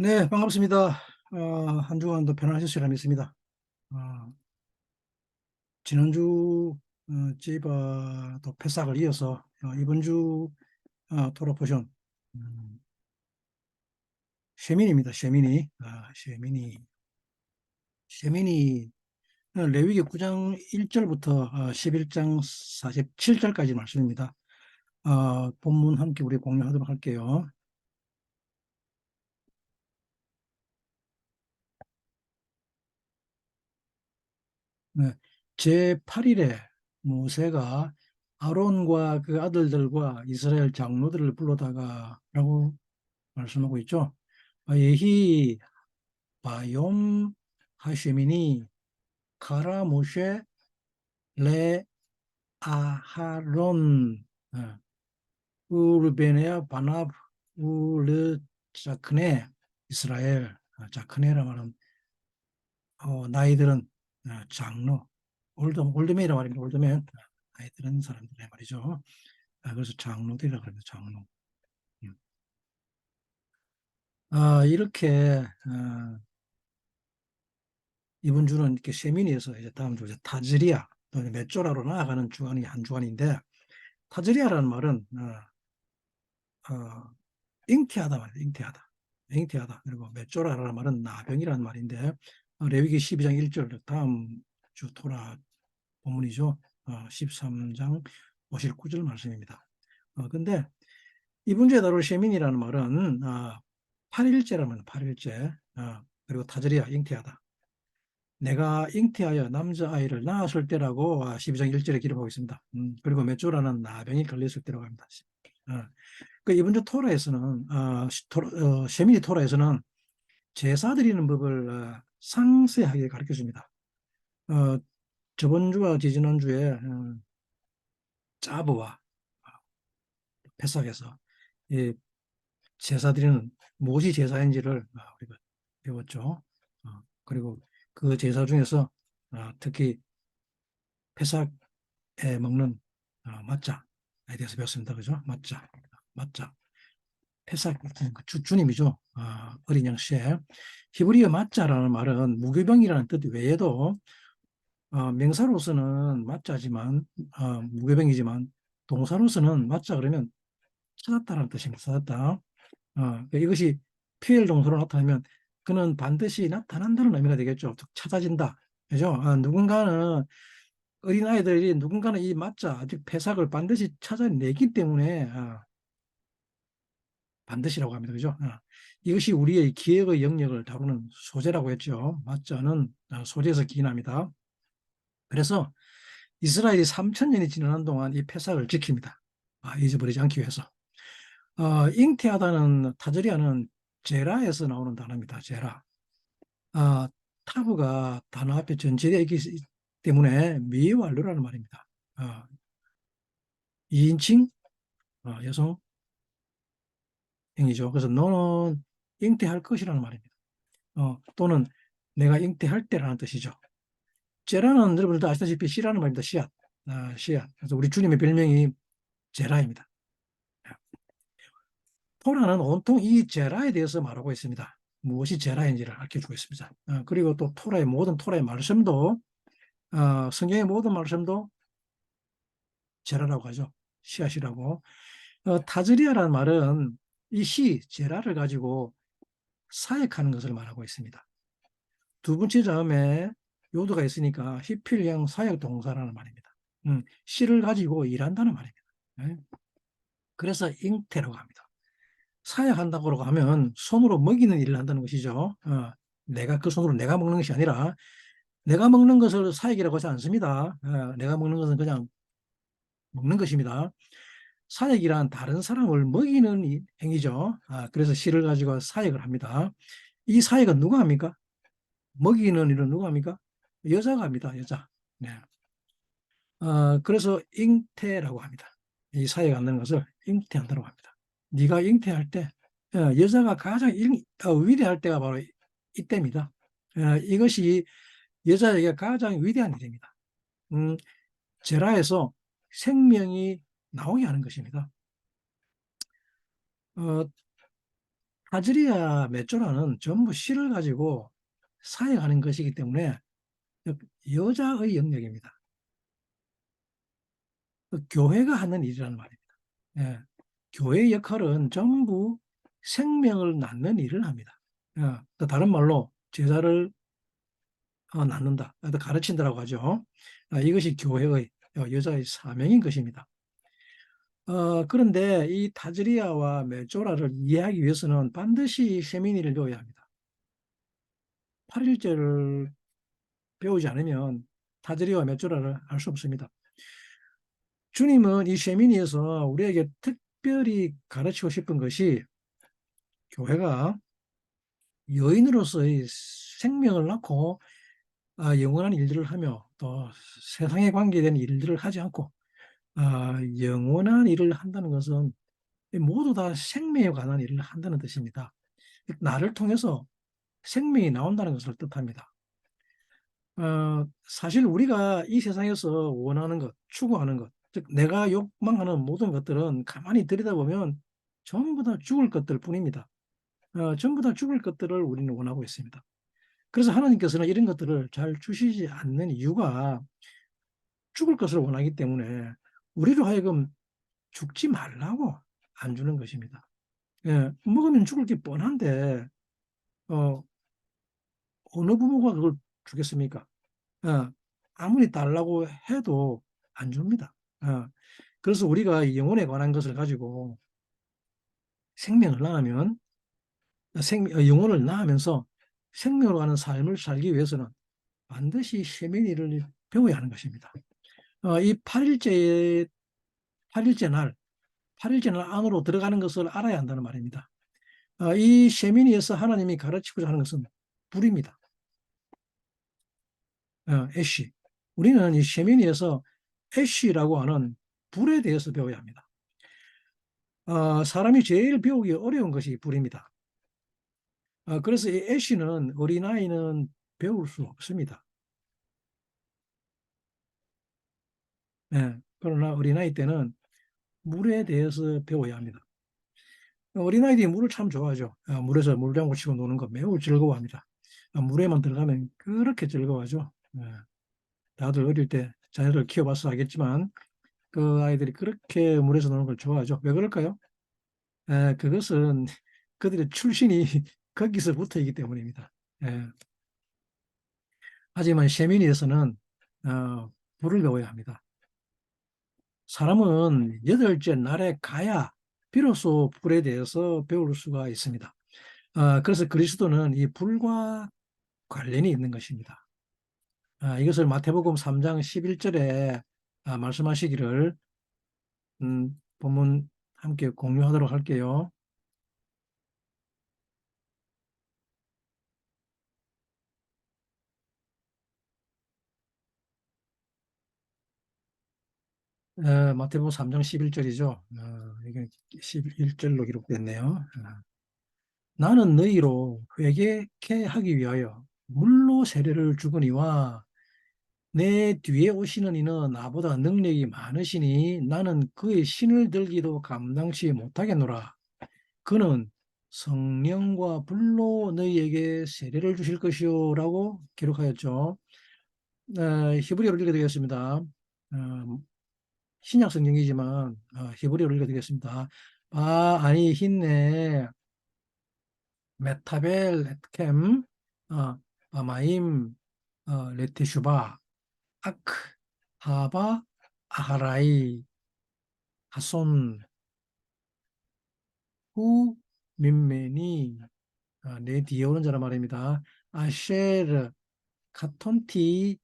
네, 반갑습니다. 한 주간도 편안하셨으리라 믿습니다. 어, 지난주 또 패싹을 이어서 이번 주 토론 포션 쉐민입니다. 쉐민이 쉐민이 레위기 9장 1절부터 11장 47절까지 말씀입니다. 본문 함께 우리 공유하도록 할게요. 네, 제8일에 모세가 아론과 그 아들들과 이스라엘 장로들을 불러다가 말씀하고 있죠. 예히 바욤 하쉐미니 카라 모셰 레 아하론 우르베네아 바납 우르 자크네 이스라엘 자크네라 말은 나이들은 장로 올드맨이라 말입니다. 올드맨 나이들은 사람들의 말이죠. 그래서 장로들이라고 합니다. 장로. 음. 이렇게 이번 주는 이렇게 세미니에서 이제 다음 주 이제 타즈리아 또는 메쪼라로 나아가는 주간이 한 주간인데 타즈리아라는 말은 잉태하다 말이에요. 잉태하다. 그리고 메쪼라라는 말은 나병이라는 말인데 레위기 12장 1절 다음 주 토라 본문이죠. 13장 59절 말씀입니다. 근데 이번 주에 다룰 세민이라는 말은 8일째라는 8일째 그리고 타즈리아 잉태하다. 내가 잉태하여 남자아이를 낳았을 때라고 12장 1절에 기록하고 있습니다. 그리고 메조라는 나병이 걸렸을 때라고 합니다. 어, 그 이번 주 토라에서는 셰미니 토라에서는 제사 드리는 법을 상세하게 가르쳐 줍니다. 저번 주와 지지난주에 짜브와 패삭에서 이 제사 드리는 무엇이 제사인지를 우리가 배웠죠. 그리고 그 제사 중에서 특히 패삭에 먹는 맞자에 대해서 배웠습니다. 그죠? 맞자. 패삭 주님이죠. 어린 양씨에 히브리어 맞자라는 말은 무교병이라는 뜻 외에도 명사로서는 맞자지만 무교병이지만 동사로서는 맞자 그러면 찾았다라는 뜻입니다. 찾았다. 이것이 피엘 동사로 나타나면 그는 반드시 나타난다는 의미가 되겠죠. 찾아진다. 그죠? 누군가는 어린아이들이 누군가는 이 맞자, 즉 패삭을 반드시 찾아내기 때문에 반드시라고 합니다. 그죠? 이것이 우리의 기억의 영역을 다루는 소재라고 했죠. 맞자는 소재에서 기인합니다. 그래서 이스라엘이 3천년이 지나는 동안 이 패삭을 지킵니다. 잊어버리지 않기 위해서. 잉태하다는 타저리아는 제라에서 나오는 단어입니다. 제라. 타브가 단어 앞에 전치되어 있기 때문에 미완료라는 말입니다. 2인칭 여성 행위죠. 그래서 너는 잉태할 것이라는 말입니다. 또는 내가 잉태할 때라는 뜻이죠. 제라는 여러분들도 아시다시피 씨라는 말입니다. 씨앗. 씨앗. 그래서 우리 주님의 별명이 제라입니다. 토라는 온통 이 제라에 대해서 말하고 있습니다. 무엇이 제라인지를 알려주고 있습니다. 그리고 또 토라의 말씀도 성경의 모든 말씀도 제라라고 하죠. 씨앗이라고. 타즈리아라는 말은 제라를 가지고 사역하는 것을 말하고 있습니다. 두 번째 자음에 요도가 있으니까 히필형 사역 동사라는 말입니다. 씨를 가지고 일한다는 말입니다. 네? 그래서 잉태라고 합니다. 사역한다고 하면 손으로 먹이는 일을 한다는 것이죠. 내가 그 손으로 내가 먹는 것이 아니라 내가 먹는 것을 사역이라고 하지 않습니다. 내가 먹는 것은 그냥 먹는 것입니다. 사역이란 다른 사람을 먹이는 행위죠. 그래서 씨를 가지고 사역을 합니다. 이 사역은 누가 합니까? 먹이는 일은 누가 합니까? 여자가 합니다. 여자. 네. 그래서 잉태라고 합니다. 이 사역 하는 것을 잉태한다고 합니다. 네가 잉태할 때 여자가 가장 위대할 때가 바로 이때입니다. 이것이 여자에게 가장 위대한 일입니다. 제라에서 생명이 나오게 하는 것입니다. 어, 타즈리아 메조라는 전부 시를 가지고 사용하는 것이기 때문에 여자의 영역입니다. 교회가 하는 일이라는 말입니다. 예. 교회의 역할은 전부 생명을 낳는 일을 합니다. 또 다른 말로 제자를 낳는다, 또 가르친다라고 하죠. 이것이 교회의 여자의 사명인 것입니다. 그런데 이 타즈리아와 메조라를 이해하기 위해서는 반드시 세미니를 배워야 합니다. 8일째를 배우지 않으면 타즈리아와 메조라를 알 수 없습니다. 주님은 이 세미니에서 우리에게 특별히 가르치고 싶은 것이 교회가 여인으로서의 생명을 낳고 영원한 일들을 하며 또 세상에 관계된 일들을 하지 않고 영원한 일을 한다는 것은 모두 다 생명에 관한 일을 한다는 뜻입니다. 나를 통해서 생명이 나온다는 것을 뜻합니다. 사실 우리가 이 세상에서 원하는 것, 추구하는 것, 즉 내가 욕망하는 모든 것들은 가만히 들여다보면 전부 다 죽을 것들 뿐입니다. 전부 다 죽을 것들을 우리는 원하고 있습니다. 그래서 하나님께서는 이런 것들을 잘 주시지 않는 이유가 죽을 것을 원하기 때문에 우리로 하여금 죽지 말라고 안 주는 것입니다. 예, 먹으면 죽을 게 뻔한데 어, 어느 부모가 그걸 주겠습니까? 어, 아무리 달라고 해도 안 줍니다. 그래서 우리가 영혼에 관한 것을 가지고 생명을 낳으면 영혼을 낳으면서 생명으로 가는 삶을 살기 위해서는 반드시 세미니를 배워야 하는 것입니다. 이 8일째 날, 8일째 날 안으로 들어가는 것을 알아야 한다는 말입니다. 이 세미니에서 하나님이 가르치고자 하는 것은 불입니다. 애쉬. 우리는 이 세미니에서 애쉬라고 하는 불에 대해서 배워야 합니다. 사람이 제일 배우기 어려운 것이 불입니다. 그래서 이 애쉬는 어린아이는 배울 수 없습니다. 그러나 어린아이 때는 물에 대해서 배워야 합니다. 어린아이들이 물을 참 좋아하죠. 물에서 물장구 치고 노는 거 매우 즐거워합니다. 물에만 들어가면 그렇게 즐거워하죠. 다들 어릴 때 자녀를 키워봐서 알겠지만 그 아이들이 그렇게 물에서 노는 걸 좋아하죠. 왜 그럴까요? 그것은 그들의 출신이 거기서부터이기 때문입니다. 예. 하지만 셰미니에서는 불을 배워야 합니다. 사람은 8째 날에 가야 비로소 불에 대해서 배울 수가 있습니다. 그래서 그리스도는 이 불과 관련이 있는 것입니다. 이것을 마태복음 3장 11절에 말씀하시기를 본문 함께 공유하도록 할게요. 마태복음 3장 11절이죠. 이게 11절로 기록됐네요. 나는 너희로 회개케 하기 위하여 물로 세례를 주거니와 내 뒤에 오시는 이는 나보다 능력이 많으시니 나는 그의 신을 들기도 감당치 못하겠노라. 그는 성령과 불로 너희에게 세례를 주실 것이요라고 기록하였죠. 히브리어를 읽어드리겠습니다. 신약 성경이지만 히브리어를 읽어드리겠습니다. 아니 힌네 메타벨 렛캠 아마임 레티슈바 아크 하바 아하라이 하손 후 민메니 내 뒤에 오는 자란 말입니다. 아쉐르 카톤티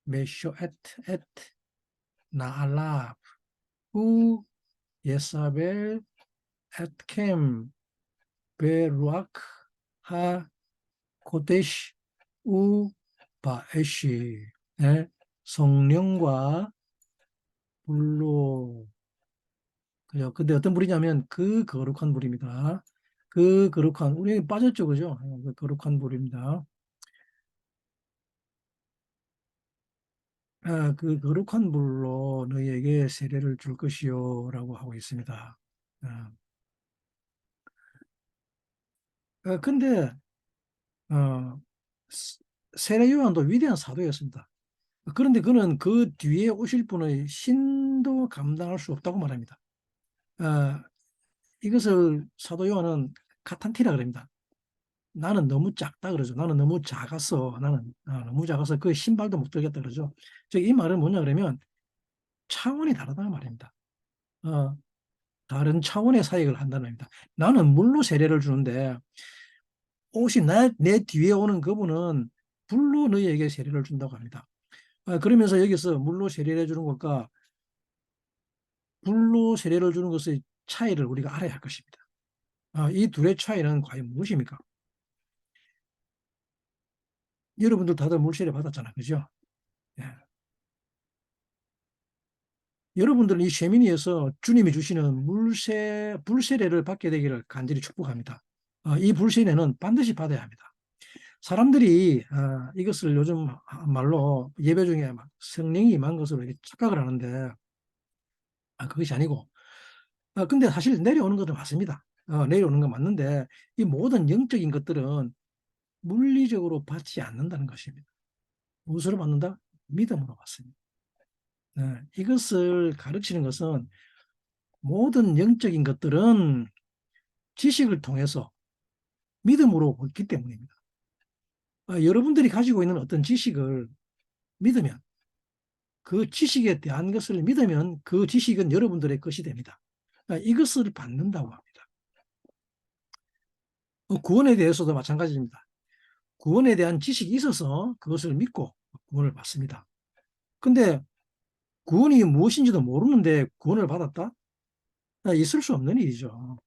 메쇼엣 엣 나알라 후 예사벨 엣캠 베루아크 하 코데시 우 바에시. 성령과 불로. 그죠? 근데 어떤 불이냐면 그 거룩한 불입니다. 그 거룩한, 우리 빠졌죠, 그죠? 그 거룩한 불입니다. 그 거룩한 불로 너희에게 세례를 줄 것이요라고 하고 있습니다. 아, 근데 어, 스- 세례 요한도 위대한 사도였습니다. 그런데 그는 그 뒤에 오실 분의 신도 감당할 수 없다고 말합니다. 어, 이것을 사도 요한은 카탄티라 그럽니다. 나는 너무 작다 그러죠. 나는 너무 작았어. 나는 너무 작아서 그 신발도 못 들겠다 그러죠. 즉, 이 말은 뭐냐 그러면 차원이 다르다는 말입니다. 어, 다른 차원의 사역을 한다는 말입니다. 나는 물로 세례를 주는데 혹시 내 뒤에 오는 그분은 불로 너희에게 세례를 준다고 합니다. 그러면서 여기서 물로 세례를 해주는 것과 불로 세례를 주는 것의 차이를 우리가 알아야 할 것입니다. 이 둘의 차이는 과연 무엇입니까? 여러분들 다들 물 세례 받았잖아요. 그죠? 예. 여러분들은 이 쉐미니에서 주님이 주시는 불세례를 받게 되기를 간절히 축복합니다. 이 불세례는 반드시 받아야 합니다. 사람들이 이것을 요즘 말로 예배 중에 막 성령이 임한 것으로 이렇게 착각을 하는데 그것이 아니고 근데 사실 내려오는 것도 맞습니다. 내려오는 건 맞는데 이 모든 영적인 것들은 물리적으로 받지 않는다는 것입니다. 무엇으로 받는다? 믿음으로 받습니다. 이것을 가르치는 것은 모든 영적인 것들은 지식을 통해서 믿음으로 얻기 때문입니다. 여러분들이 가지고 있는 어떤 지식을 믿으면 그 지식에 대한 것을 믿으면 그 지식은 여러분들의 것이 됩니다. 이것을 받는다고 합니다. 구원에 대해서도 마찬가지입니다. 구원에 대한 지식이 있어서 그것을 믿고 구원을 받습니다. 근데 구원이 무엇인지도 모르는데 구원을 받았다? 있을 수 없는 일이죠.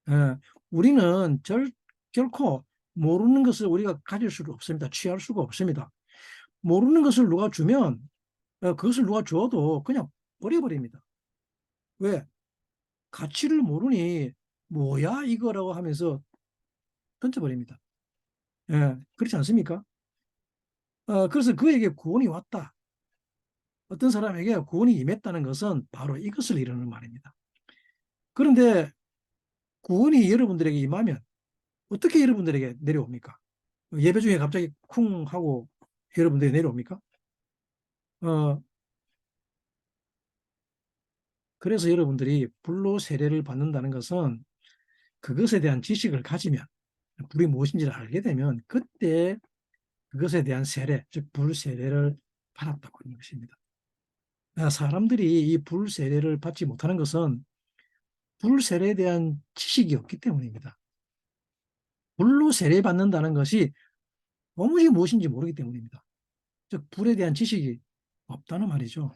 예, 우리는 결코 모르는 것을 우리가 가질 수가 없습니다. 취할 수가 없습니다. 모르는 것을 누가 주면 그것을 누가 줘도 그냥 버려버립니다. 왜? 가치를 모르니 뭐야 이거라고 하면서 던져버립니다. 그렇지 않습니까? 그래서 그에게 구원이 왔다. 어떤 사람에게 구원이 임했다는 것은 바로 이것을 이루는 말입니다. 그런데 구원이 여러분들에게 임하면 어떻게 여러분들에게 내려옵니까? 예배 중에 갑자기 쿵 하고 여러분들이 내려옵니까? 어, 그래서 여러분들이 불로 세례를 받는다는 것은 그것에 대한 지식을 가지면 불이 무엇인지를 알게 되면 그때 그것에 대한 세례, 즉 불세례를 받았다고 하는 것입니다. 사람들이 이 불세례를 받지 못하는 것은 불세례에 대한 지식이 없기 때문입니다. 불로 세례받는다는 것이 도무지 무엇인지 모르기 때문입니다. 즉 불에 대한 지식이 없다는 말이죠.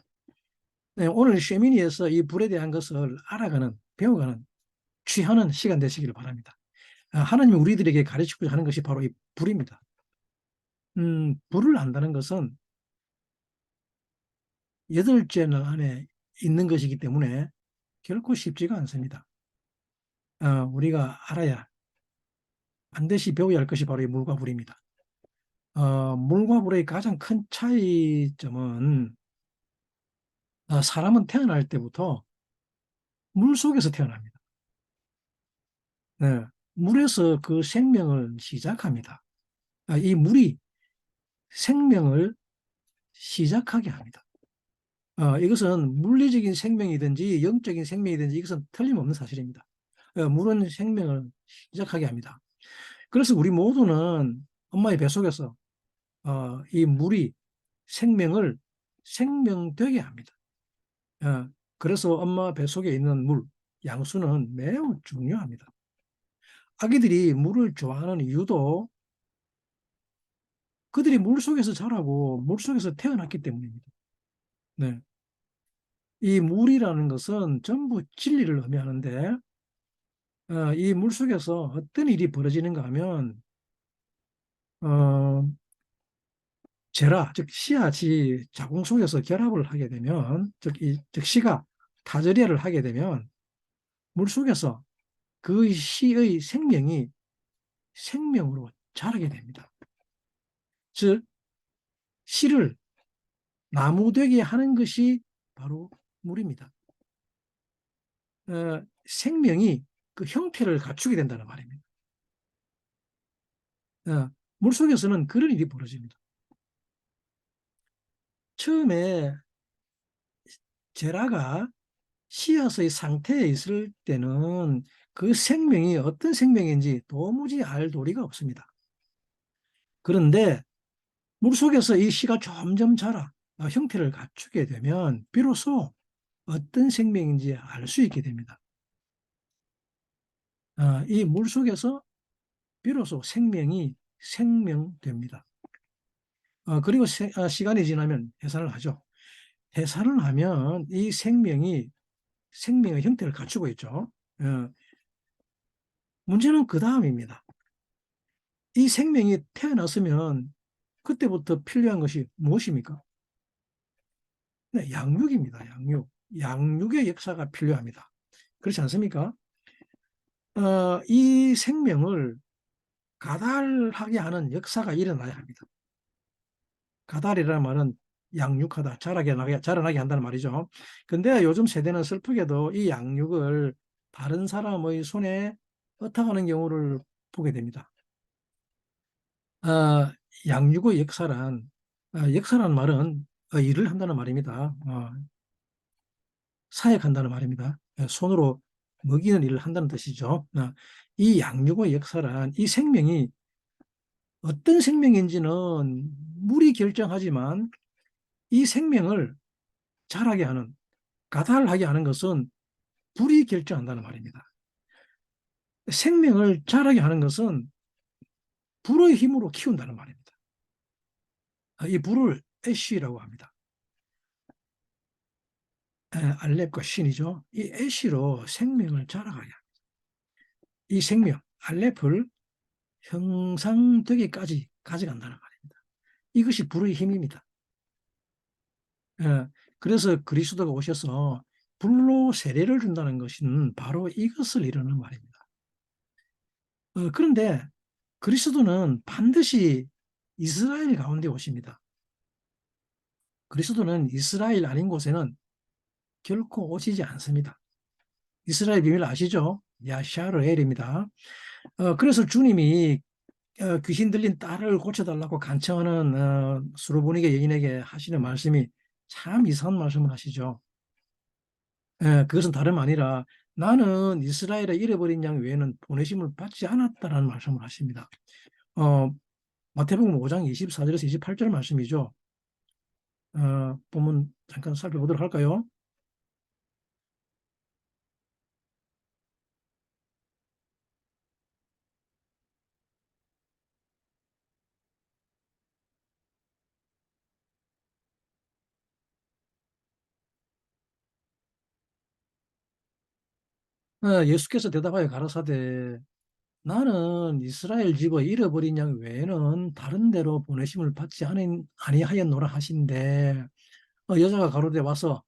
네, 오늘 쉐미니에서 이 불에 대한 것을 알아가는, 배워가는, 취하는 시간 되시기를 바랍니다. 하나님이 우리들에게 가르치고자 하는 것이 바로 이 불입니다. 불을 안다는 것은 여덟째 날 안에 있는 것이기 때문에 결코 쉽지가 않습니다. 우리가 알아야 반드시 배워야 할 것이 바로 이 물과 불입니다. 물과 불의 가장 큰 차이점은 사람은 태어날 때부터 물 속에서 태어납니다. 네, 물에서 그 생명을 시작합니다. 이 물이 생명을 시작하게 합니다. 이것은 물리적인 생명이든지 영적인 생명이든지 이것은 틀림없는 사실입니다. 물은 생명을 시작하게 합니다. 그래서 우리 모두는 엄마의 뱃속에서 이 물이 생명을 생명되게 합니다. 그래서 엄마 뱃속에 있는 물, 양수는 매우 중요합니다. 아기들이 물을 좋아하는 이유도 그들이 물속에서 자라고 물속에서 태어났기 때문입니다. 네. 이 물이라는 것은 전부 진리를 의미하는데 이 물속에서 어떤 일이 벌어지는가 하면 어, 제라, 즉 씨앗이 자궁 속에서 결합을 하게 되면 즉 씨가 타저리아를 하게 되면 물속에서 그 씨의 생명이 생명으로 자라게 됩니다. 즉 씨를 나무 되게 하는 것이 바로 물입니다. 생명이 그 형태를 갖추게 된다는 말입니다. 물속에서는 그런 일이 벌어집니다. 처음에 제라가 씨앗의 상태에 있을 때는 그 생명이 어떤 생명인지 도무지 알 도리가 없습니다. 그런데 물속에서 이 씨가 점점 자라 형태를 갖추게 되면 비로소 어떤 생명인지 알 수 있게 됩니다. 이 물속에서 비로소 생명이 생명됩니다. 그리고 시간이 지나면 해산을 하죠. 해산을 하면 이 생명이 생명의 형태를 갖추고 있죠. 어, 문제는 그 다음입니다. 이 생명이 태어났으면 그때부터 필요한 것이 무엇입니까? 네, 양육입니다. 양육. 양육의 역사가 필요합니다. 그렇지 않습니까? 이 생명을 가달하게 하는 역사가 일어나야 합니다. 가달이라는 말은 양육하다, 자라나게 한다는 말이죠. 근데 요즘 세대는 슬프게도 이 양육을 다른 사람의 손에 ը탁하는 경우를 보게 됩니다. 어, 양육의 역사란 말은 일을 한다는 말입니다. 사역한다는 말입니다. 손으로 먹이는 일을 한다는 뜻이죠. 이 양육의 역사란 이 생명이 어떤 생명인지는 물이 결정하지만 이 생명을 자라게 하는, 가달하게 하는 것은 불이 결정한다는 말입니다. 생명을 자라게 하는 것은 불의 힘으로 키운다는 말입니다. 이 불을 애쉬라고 합니다. 알렙과 신이죠. 이 애쉬로 생명을 자라가게 합니다. 이 생명, 알렙을 형상되기까지 가져간다는 말입니다. 이것이 불의 힘입니다. 예, 그래서 그리스도가 오셔서 불로 세례를 준다는 것은 바로 이것을 이루는 말입니다. 그런데 그리스도는 반드시 이스라엘 가운데 오십니다. 그리스도는 이스라엘 아닌 곳에는 결코 오시지 않습니다. 이스라엘 비밀 아시죠? 야샤르엘입니다. 그래서 주님이 귀신 들린 딸을 고쳐달라고 간청하는 수로보니게 여인에게 하시는 말씀이 참 이상한 말씀을 하시죠. 그것은 다름 아니라 나는 이스라엘의 잃어버린 양 외에는 보내심을 받지 않았다라는 말씀을 하십니다. 어, 마태복음 5장 24절에서 28절 말씀이죠. 본문 잠깐 살펴보도록 할까요? 예수께서 대답하여 가라사대 나는 이스라엘 집의 잃어버린 양 외에는 다른 데로 보내심을 받지 아니하였노라 하신대 여자가 가로되 와서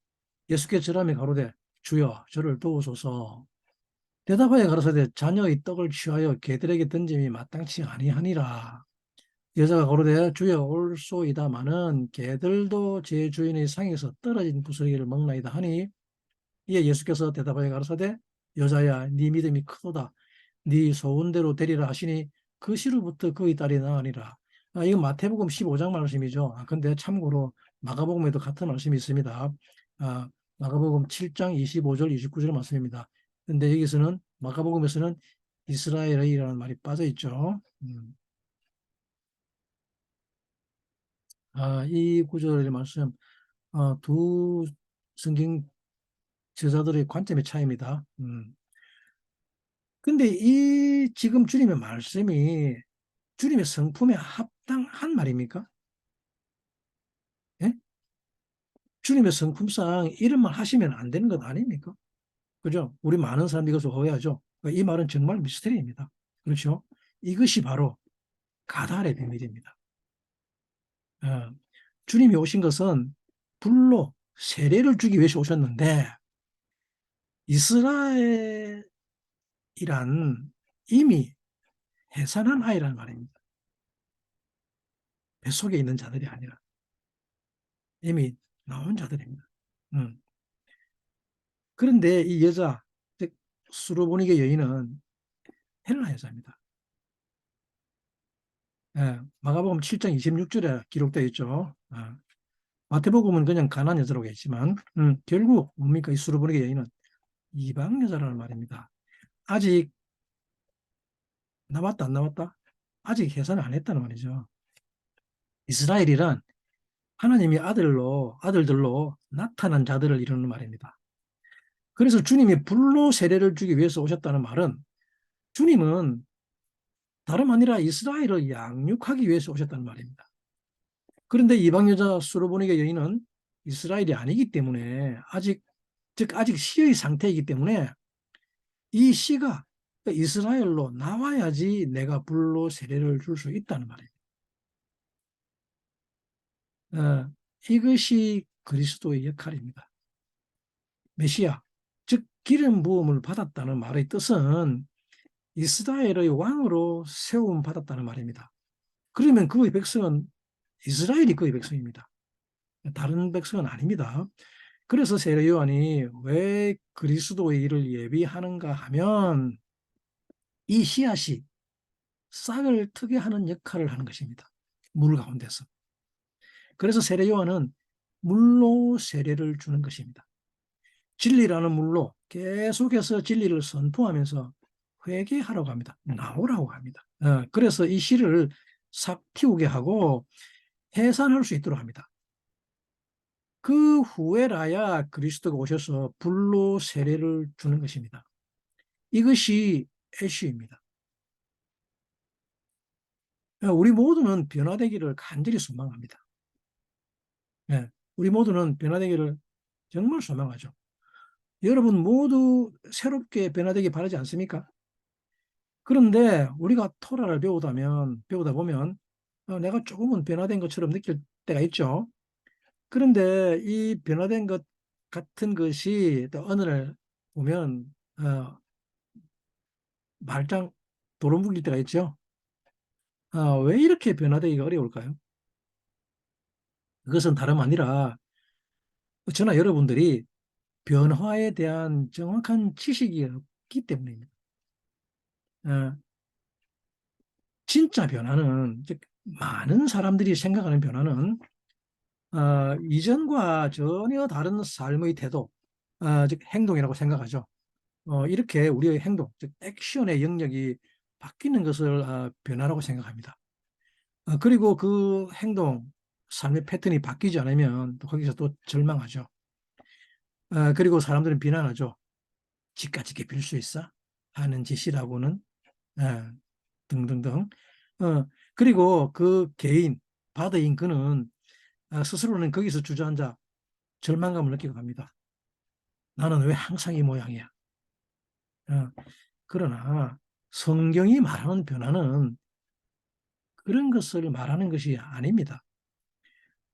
예수께 절하며 가로되 주여 저를 도우소서 대답하여 가라사대 자녀의 떡을 취하여 개들에게 던짐이 마땅치 아니하니라 여자가 가로되 주여 올소이다마는 개들도 제 주인의 상에서 떨어진 부스러기를 먹나이다 하니 이에 예수께서 대답하여 가라사대 여자야 네 믿음이 크도다 네 소원대로 되리라 하시니 그 시로부터 그의 딸이 나으니라. 이건 마태복음 15장 말씀이죠. 근데 참고로 마가복음에도 같은 말씀이 있습니다. 마가복음 7장 25절 29절 말씀입니다. 근데 여기서는 마가복음에서는 이스라엘이라는 말이 빠져 있죠. 이 구절의 말씀 두 성경 저자들의 관점의 차이입니다. 근데 이 지금 주님의 말씀이 주님의 성품에 합당한 말입니까? 예? 주님의 성품상 이런 말 하시면 안 되는 것 아닙니까? 그죠? 우리 많은 사람들이 이것을 오해하죠. 이 말은 정말 미스터리입니다. 그렇죠? 이것이 바로 가달의 비밀입니다. 어, 주님이 오신 것은 불로 세례를 주기 위해서 오셨는데 이스라엘이란 이미 해산한 아이라는 말입니다. 뱃속에 있는 자들이 아니라 이미 나온 자들입니다. 음. 그런데 이 여자, 즉 수로보니게 여인은 헬라 여자입니다. 예, 마가복음 7장 26절에 기록되어 있죠. 마태복음은 그냥 가나안 여자라고 했지만 결국 뭡니까? 이 수르보니게 여인은 이방 여자라는 말입니다. 아직 남았다 안 남았다? 아직 해산 안 했다는 말이죠. 이스라엘이란 하나님이 아들들로 나타난 자들을 이루는 말입니다. 그래서 주님이 불로 세례를 주기 위해서 오셨다는 말은 주님은 다름 아니라 이스라엘을 양육하기 위해서 오셨다는 말입니다. 그런데 이방 여자 수르보니게 여인은 이스라엘이 아니기 때문에 아직 시의 상태이기 때문에 이 씨가 이스라엘로 나와야지 내가 불로 세례를 줄 수 있다는 말이에요. 이것이 그리스도의 역할입니다. 메시아, 즉 기름 부음을 받았다는 말의 뜻은 이스라엘의 왕으로 세움 받았다는 말입니다. 그러면 그의 백성은 이스라엘이 그의 백성입니다. 다른 백성은 아닙니다. 그래서 세례 요한이 왜 그리스도의 일을 예비하는가 하면 이 씨앗이 싹을 트게 하는 역할을 하는 것입니다. 물 가운데서. 그래서 세례 요한은 물로 세례를 주는 것입니다. 진리라는 물로 계속해서 진리를 선포하면서 회개하라고 합니다. 나오라고 합니다. 그래서 이 씨를 싹 틔우게 하고 해산할 수 있도록 합니다. 그 후에라야 그리스도가 오셔서 불로 세례를 주는 것입니다. 이것이 애쉬입니다. 우리 모두는 변화되기를 간절히 소망합니다. 예, 우리 모두는 변화되기를 정말 소망하죠. 여러분 모두 새롭게 변화되기 바라지 않습니까? 그런데 우리가 토라를 배우다 보면 내가 조금은 변화된 것처럼 느낄 때가 있죠. 그런데 이 변화된 것 같은 것이 또 어느 날 보면 말짱 도루 묵일 때가 있죠. 왜 이렇게 변화되기가 어려울까요? 그것은 다름 아니라 저나 여러분들이 변화에 대한 정확한 지식이 없기 때문입니다. 어, 진짜 변화는, 즉 많은 사람들이 생각하는 변화는 이전과 전혀 다른 삶의 태도, 즉 행동이라고 생각하죠. 이렇게 우리의 행동, 즉 액션의 영역이 바뀌는 것을 변화라고 생각합니다. 그리고 그 행동, 삶의 패턴이 바뀌지 않으면 또 거기서 또 절망하죠. 그리고 사람들은 비난하죠. 지까지 빌 수 있어? 하는 짓이라고는 어, 등등등. 어, 그리고 그 개인, 바드인 그는 스스로는 거기서 주저앉아 절망감을 느끼고 갑니다. 나는 왜 항상 이 모양이야? 어, 그러나 성경이 말하는 변화는 그런 것을 말하는 것이 아닙니다.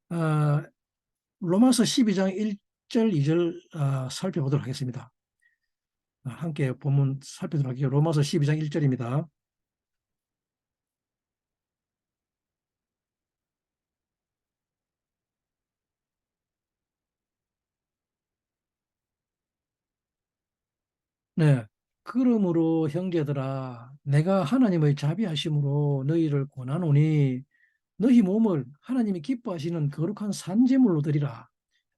어, 로마서 12장 1절, 2절 살펴보도록 하겠습니다. 함께 본문 살펴보도록 할게요. 로마서 12장 1절입니다. 네. 그러므로 형제들아 내가 하나님의 자비하심으로 너희를 권하노니 너희 몸을 하나님이 기뻐하시는 거룩한 산제물로 드리라.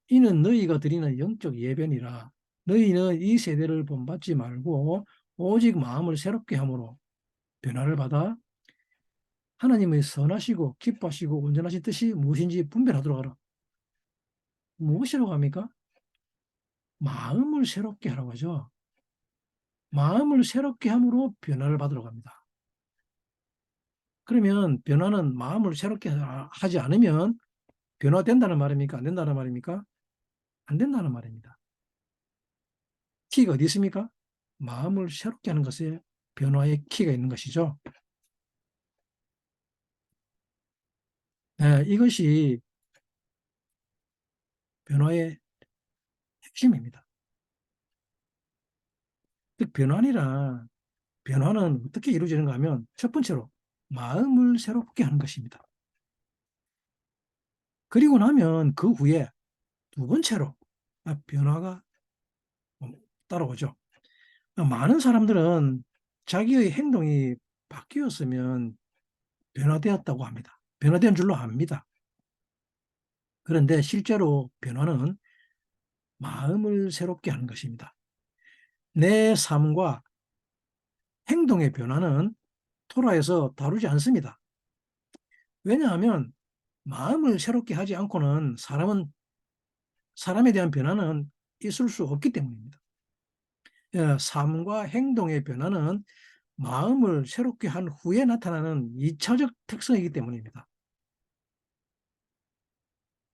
이는 너희가 드리는 영적 예배니라. 너희는 이 세대를 본받지 말고 오직 마음을 새롭게 함으로 변화를 받아 하나님의 선하시고 기뻐하시고 온전하신 뜻이 무엇인지 분별하도록 하라. 무엇이라고 합니까? 마음을 새롭게 하라고 하죠. 마음을 새롭게 함으로 변화를 받으러 갑니다. 그러면 변화는 마음을 새롭게 하지 않으면 변화된다는 말입니까? 안 된다는 말입니까? 안 된다는 말입니다. 키가 어디 있습니까? 마음을 새롭게 하는 것에 변화의 키가 있는 것이죠. 이것이 변화의 핵심입니다. 즉 변화는 어떻게 이루어지는가 하면 첫 번째로 마음을 새롭게 하는 것입니다. 그리고 나면 그 후에 두 번째로 변화가 따라오죠. 많은 사람들은 자기의 행동이 바뀌었으면 변화되었다고 합니다. 변화된 줄로 압니다. 그런데 실제로 변화는 마음을 새롭게 하는 것입니다. 내 삶과 행동의 변화는 토라에서 다루지 않습니다. 왜냐하면 마음을 새롭게 하지 않고는 사람에 대한 변화는 있을 수 없기 때문입니다. 예, 삶과 행동의 변화는 마음을 새롭게 한 후에 나타나는 2차적 특성이기 때문입니다.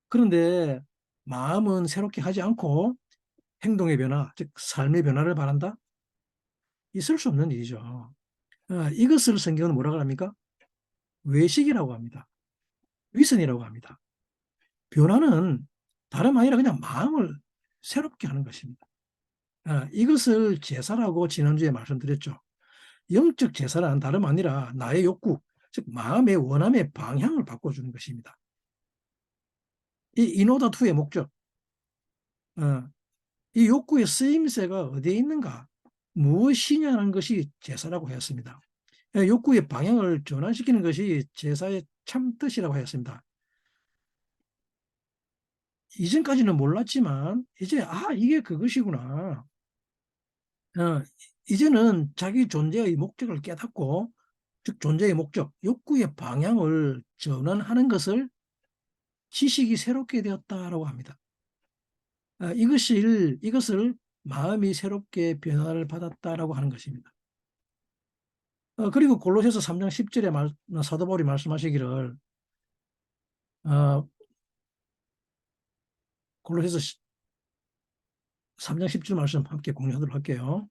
그런데 마음은 새롭게 하지 않고 행동의 변화, 즉 삶의 변화를 바란다? 있을 수 없는 일이죠. 이것을 성경은 뭐라고 합니까? 외식이라고 합니다. 위선이라고 합니다. 변화는 다름 아니라 그냥 마음을 새롭게 하는 것입니다. 이것을 제사라고 지난주에 말씀드렸죠. 영적 제사란 다름 아니라 나의 욕구, 즉 마음의 원함의 방향을 바꿔주는 것입니다. 이 이노다 투의 목적, 어, 이 욕구의 쓰임새가 어디에 있는가, 무엇이냐는 것이 제사라고 하였습니다. 욕구의 방향을 전환시키는 것이 제사의 참 뜻이라고 하였습니다. 이전까지는 몰랐지만 이제 이게 그것이구나. 어, 이제는 자기 존재의 목적을 깨닫고, 즉 존재의 목적, 욕구의 방향을 전환하는 것을 지식이 새롭게 되었다라고 합니다. 이것을 마음이 새롭게 변화를 받았다라고 하는 것입니다. 그리고 골로새서 3장 10절에 사도 바울이 말씀하시기를, 어, 골로새서 3장 10절 말씀 함께 공유하도록 할게요.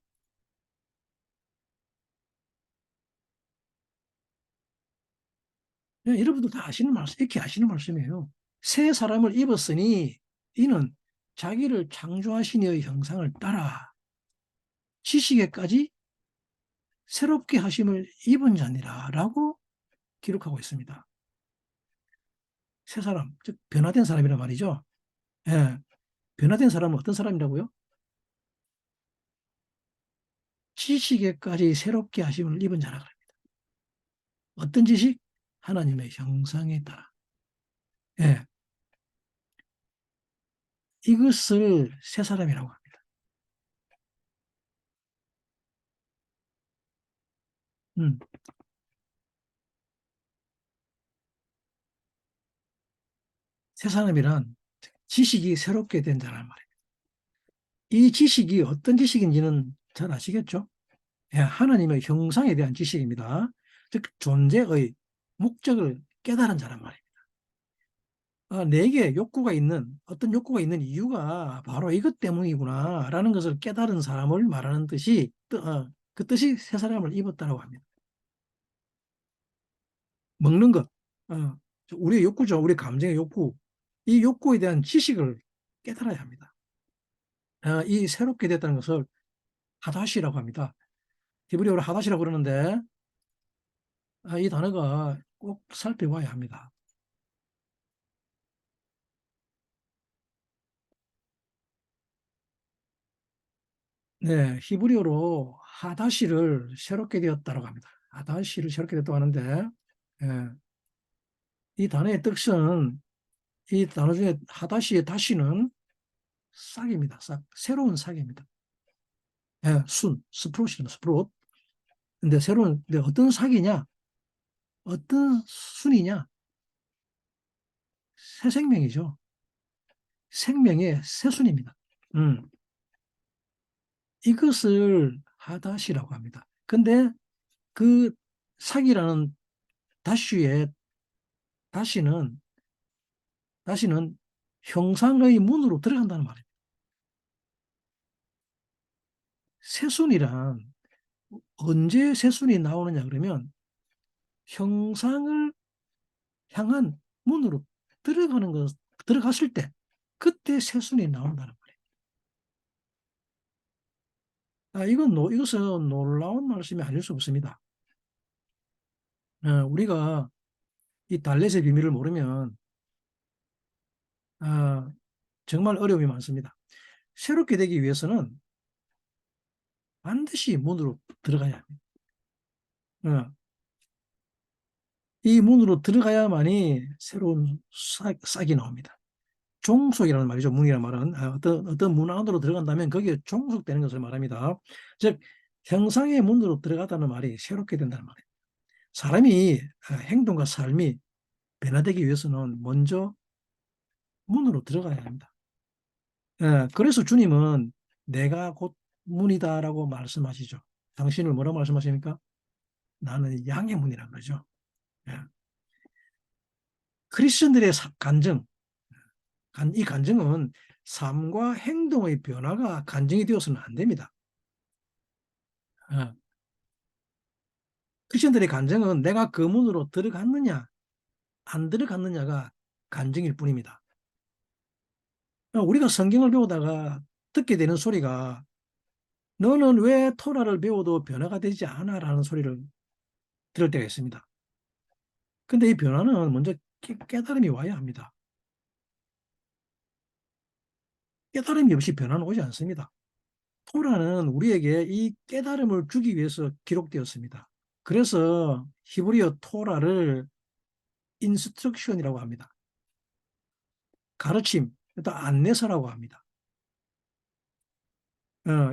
여러분들 다 아시는 말씀, 이렇게 아시는 말씀이에요. 새 사람을 입었으니 이는 자기를 창조하신 이의 형상을 따라 지식에까지 새롭게 하심을 입은 자니라 라고 기록하고 있습니다. 새 사람, 즉 변화된 사람이란 말이죠. 예, 변화된 사람은 어떤 사람이라고요? 지식에까지 새롭게 하심을 입은 자라 그럽니다. 어떤 지식? 하나님의 형상에 따라. 예, 이것을 새 사람이라고 합니다. 음, 새 사람이란 지식이 새롭게 된 자란 말이에요. 이 지식이 어떤 지식인지는 잘 아시겠죠? 예, 하나님의 형상에 대한 지식입니다. 즉 존재의 목적을 깨달은 자란 말이에요. 내게 어떤 욕구가 있는 이유가 바로 이것 때문이구나라는 것을 깨달은 사람을 말하는 그 뜻이 새 사람을 입었다고 합니다. 먹는 것, 어, 우리의 욕구죠. 우리 감정의 욕구. 이 욕구에 대한 지식을 깨달아야 합니다. 이 새롭게 됐다는 것을 하다시라고 합니다. 히브리어로 하다시라고 그러는데, 이 단어가 꼭 살펴봐야 합니다. 네, 히브리어로 하다시를 새롭게 되었다고 합니다. 하다시를 새롭게 되었다고 하는데, 예, 이 단어의 뜻은, 이 단어 중에 하다시의 다시는 싹입니다. 싹. 새로운 싹입니다. 예, 스프롯입니다. 스프롯. 근데 어떤 싹이냐? 어떤 순이냐? 새 생명이죠. 생명의 새순입니다. 음, 이것을 하다시라고 합니다. 근데 그 싹이라는 다시의 다시는 다시는 형상의 문으로 들어간다는 말이에요. 새순이란 언제 새순이 나오느냐 그러면 형상을 향한 문으로 들어갔을 때 그때 새순이 나온다는 거예요. 이것은 놀라운 말씀이 아닐 수 없습니다. 우리가 이 달렛의 비밀을 모르면 어, 정말 어려움이 많습니다. 새롭게 되기 위해서는 반드시 문으로 들어가야 합니다. 어, 이 문으로 들어가야만이 새로운 싹이 나옵니다. 종속이라는 말이죠. 문이라는 말은 어떤 문 안으로 들어간다면 거기에 종속되는 것을 말합니다. 즉 형상의 문으로 들어가다는 말이 새롭게 된다는 말이에요. 사람이 행동과 삶이 변화되기 위해서는 먼저 문으로 들어가야 합니다. 그래서 주님은 내가 곧 문이다라고 말씀하시죠. 당신을 뭐라고 말씀하십니까? 나는 양의 문이라는 거죠. 예. 크리스천들의 간증, 이 간증은 삶과 행동의 변화가 간증이 되어서는 안 됩니다. 어, 크리스천들의 간증은 내가 그 문으로 들어갔느냐, 안 들어갔느냐가 간증일 뿐입니다. 우리가 성경을 배우다가 듣게 되는 소리가 너는 왜 토라를 배워도 변화가 되지 않아? 라는 소리를 들을 때가 있습니다. 근데 이 변화는 먼저 깨달음이 와야 합니다. 깨달음이 없이 변화는 오지 않습니다. 토라는 우리에게 이 깨달음을 주기 위해서 기록되었습니다. 그래서 히브리어 토라를 인스트럭션이라고 합니다. 가르침, 또 안내서라고 합니다.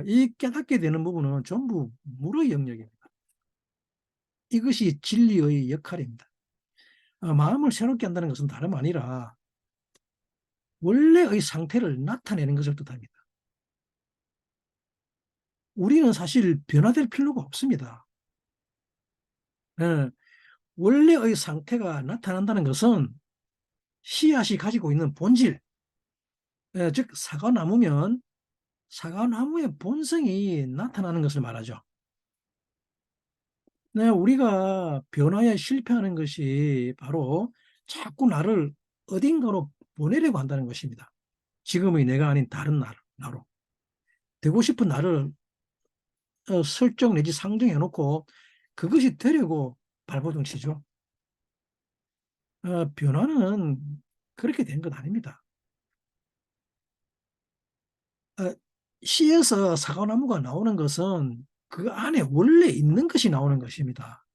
이 깨닫게 되는 부분은 전부 물의 영역입니다. 이것이 진리의 역할입니다. 마음을 새롭게 한다는 것은 다름 아니라 원래의 상태를 나타내는 것을 뜻합니다. 우리는 사실 변화될 필요가 없습니다. 예, 원래의 상태가 나타난다는 것은 씨앗이 가지고 있는 본질, 즉 사과나무면 사과나무의 본성이 나타나는 것을 말하죠. 네, 우리가 변화에 실패하는 것이 바로 자꾸 나를 어딘가로 보내려고 한다는 것입니다. 지금의 내가 아닌 다른 나로. 되고 싶은 나를 설정 내지 상정해 놓고 그것이 되려고 발버둥 치죠. 변화는 그렇게 된 것 아닙니다. 어, 씨에서 사과나무가 나오는 것은 그 안에 원래 있는 것이 나오는 것입니다.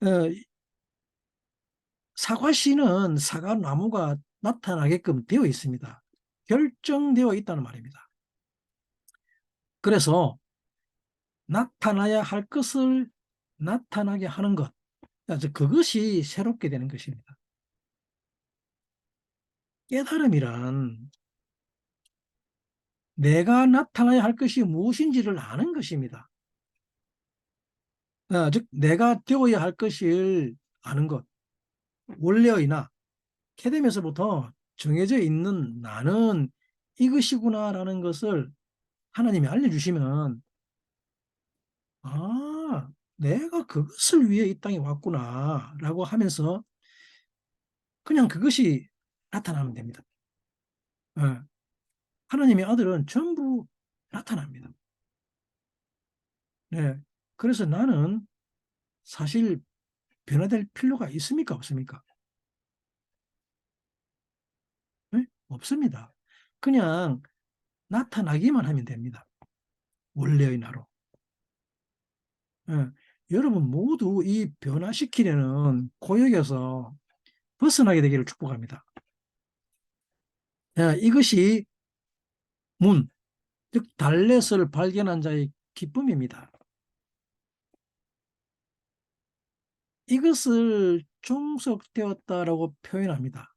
어, 사과씨는 사과나무가 나타나게끔 되어 있습니다. 결정되어 있다는 말입니다. 그래서 나타나야 할 것을 나타나게 하는 것, 그것이 새롭게 되는 것입니다. 깨달음이란 내가 나타나야 할 것이 무엇인지를 아는 것입니다. 즉 내가 되어야 할 것을 아는 것, 원래의 나, 캐뎀에서부터 정해져 있는 나는 이것이구나라는 것을 하나님이 알려주시면 내가 그것을 위해 이 땅에 왔구나라고 하면서 그냥 그것이 나타나면 됩니다. 예. 하나님의 아들은 전부 나타납니다. 네. 그래서 나는 사실 변화될 필요가 있습니까? 없습니까? 네? 없습니다. 그냥 나타나기만 하면 됩니다. 원래의 나로. 예. 여러분 모두 이 변화시키려는 고역에서 벗어나게 되기를 축복합니다. 이것이 문, 즉 달렛을 발견한 자의 기쁨입니다. 이것을 종속되었다라고 표현합니다.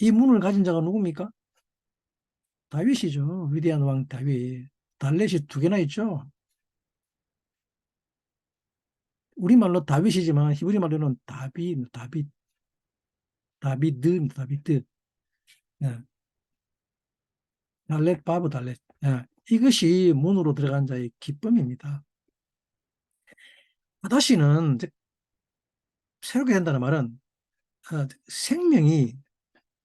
이 문을 가진 자가 누굽니까? 다윗이죠. 위대한 왕 다윗. 달렛이 두 개나 있죠. 우리말로 다윗이지만 히브리 말로는 다비드. 예. 달렛, 바브 달렛. 예. 이것이 문으로 들어간 자의 기쁨입니다. 다시는 새롭게 된다는 말은 생명이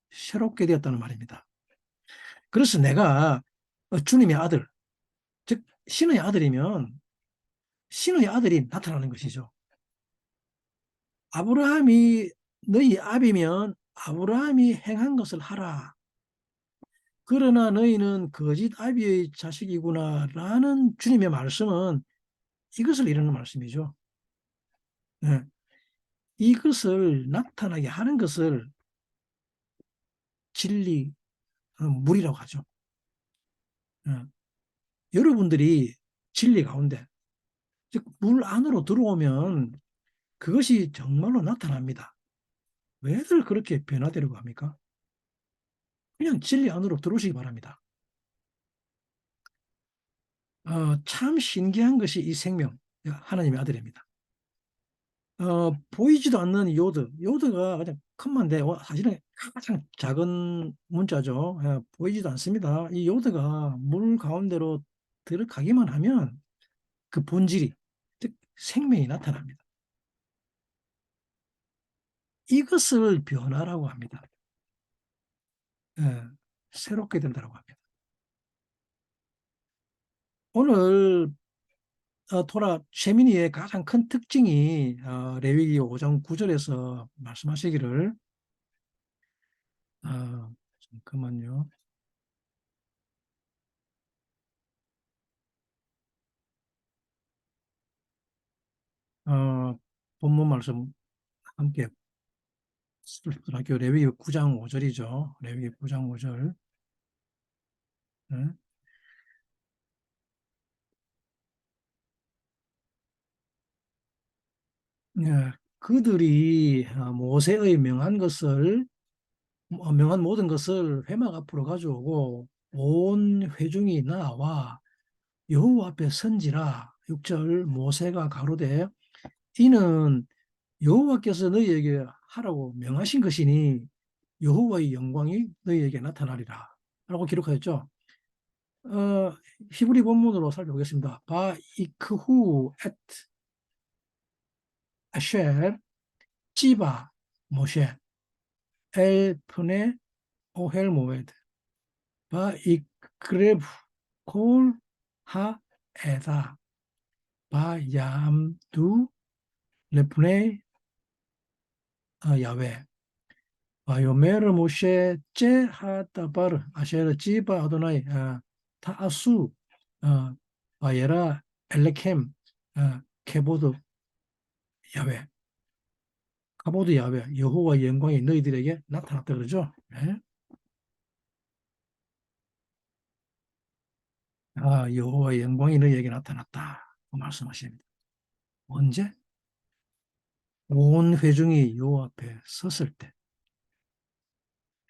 새롭게 되었다는 말입니다. 그래서 내가 주님의 아들, 즉 신의 아들이면 신의 아들이 나타나는 것이죠. 아브라함이 너희 아비면 아브라함이 행한 것을 하라. 그러나 너희는 거짓 아비의 자식이구나라는 주님의 말씀은 이것을 이루는 말씀이죠. 예, 이것을 나타나게 하는 것을 진리, 물이라고 하죠. 예, 여러분들이 진리 가운데, 즉, 물 안으로 들어오면 그것이 정말로 나타납니다. 왜들 그렇게 변화되려고 합니까? 그냥 진리 안으로 들어오시기 바랍니다. 참 신기한 것이 이 생명, 하나님의 아들입니다. 보이지도 않는 요드, 요드가 그냥 큰만데 사실은 가장 작은 문자죠. 보이지도 않습니다. 이 요드가 물 가운데로 들어가기만 하면 그 본질이, 즉 생명이 나타납니다. 이것을 변화라고 합니다. 예, 새롭게 된다고 합니다. 오늘 토라 셰미니의 가장 큰 특징이 레위기 5장 9절에서 말씀하시기를 잠깐만요. 어, 본문 말씀 함께 학교 레위기 9장 5절이죠. 레위기 9장 5절. 네. 네. 그들이 모세의 명한 모든 것을 회막 앞으로 가져오고 온 회중이 나와 여호와 앞에 선지라. 6절 모세가 가로되 이는 여호와께서 너희에게 하라고 명하신 것이니 여호와의 영광이 너희에게 나타나리라 라고 기록하였죠. 히브리 본문으로 살펴보겠습니다. 바이크후 엣 아쉘 찌바 모셰 엘 푸네 오헬 모에드 바이크레브 콜 하에다 바얌두 레푸네 야외 바요메르 모셰 제 하다바르 아셰르 찌바 아도나이 타아수 바예라 엘레켐 케보드 야외 카보드 야외 여호와 영광이 너희들에게 나타났다 그러죠. 네? 여호와 영광이 너희에게 나타났다 그 말씀하십니다. 언제? 온 회중이 여호와 앞에 섰을 때.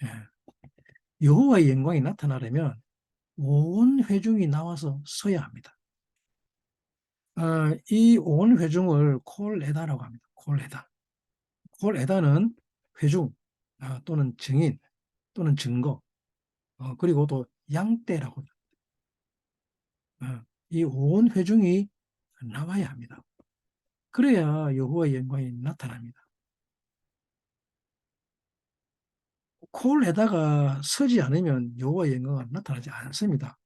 예. 여호와의 영광이 나타나려면 온 회중이 나와서 서야 합니다. 이 온 회중을 콜에다라고 합니다. 콜에다. 콜에다는 회중 또는 증인 또는 증거 그리고 또 양떼라고 이 온 회중이 나와야 합니다. 그래야 여호와의 영광이 나타납니다. 콜에다가 서지 않으면 여호와의 영광은 나타나지 않습니다.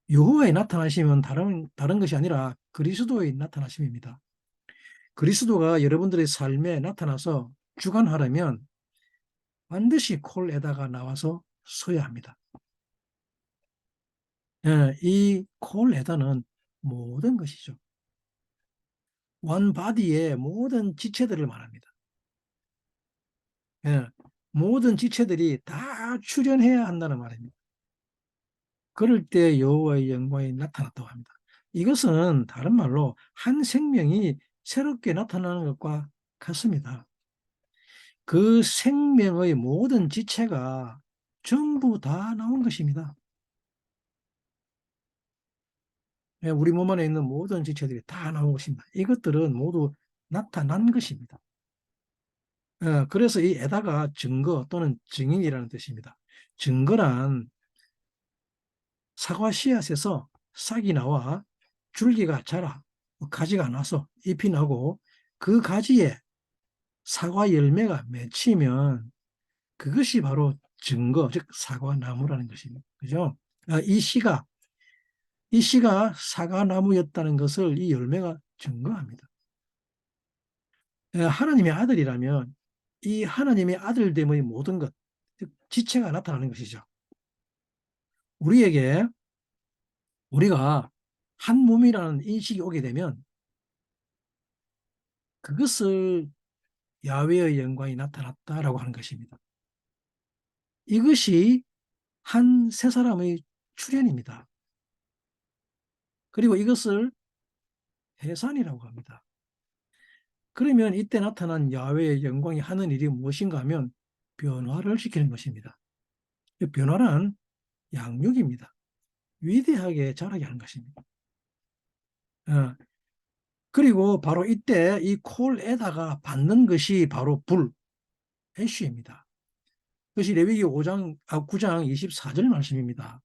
여호와의 나타나심은 다른 것이 아니라 그리스도의 나타나심입니다. 그리스도가 여러분들의 삶에 나타나서 주관하려면 반드시 콜에다가 나와서 서야 합니다. 이 콜에다는 모든 것이죠. 원바디의 모든 지체들을 말합니다. 예, 모든 지체들이 다 출현해야 한다는 말입니다. 그럴 때 여호와의 영광이 나타났다고 합니다. 이것은 다른 말로 한 생명이 새롭게 나타나는 것과 같습니다. 그 생명의 모든 지체가 전부 다 나온 것입니다. 예, 우리 몸 안에 있는 모든 지체들이 다 나온 것입니다. 이것들은 모두 나타난 것입니다. 그래서 이 에다가 증거 또는 증인이라는 뜻입니다. 증거란 사과 씨앗에서 싹이 나와 줄기가 자라 가지가 나서 잎이 나고 그 가지에 사과 열매가 맺히면 그것이 바로 증거, 즉 사과나무라는 것입니다. 그죠? 이 씨가 사과나무였다는 것을 이 열매가 증거합니다. 하나님의 아들이라면 이 하나님의 아들됨의 모든 것, 즉 지체가 나타나는 것이죠. 우리가 한 몸이라는 인식이 오게 되면 그것을 야훼의 영광이 나타났다라고 하는 것입니다. 이것이 한 세 사람의 출현입니다. 그리고 이것을 해산이라고 합니다. 그러면 이때 나타난 야훼의 영광이 하는 일이 무엇인가 하면 변화를 시키는 것입니다. 변화란 양육입니다. 위대하게 자라게 하는 것입니다. 어, 그리고 바로 이때 이 콜에다가 받는 것이 바로 불, 애쉬입니다. 그것이 레위기 9장 24절 말씀입니다.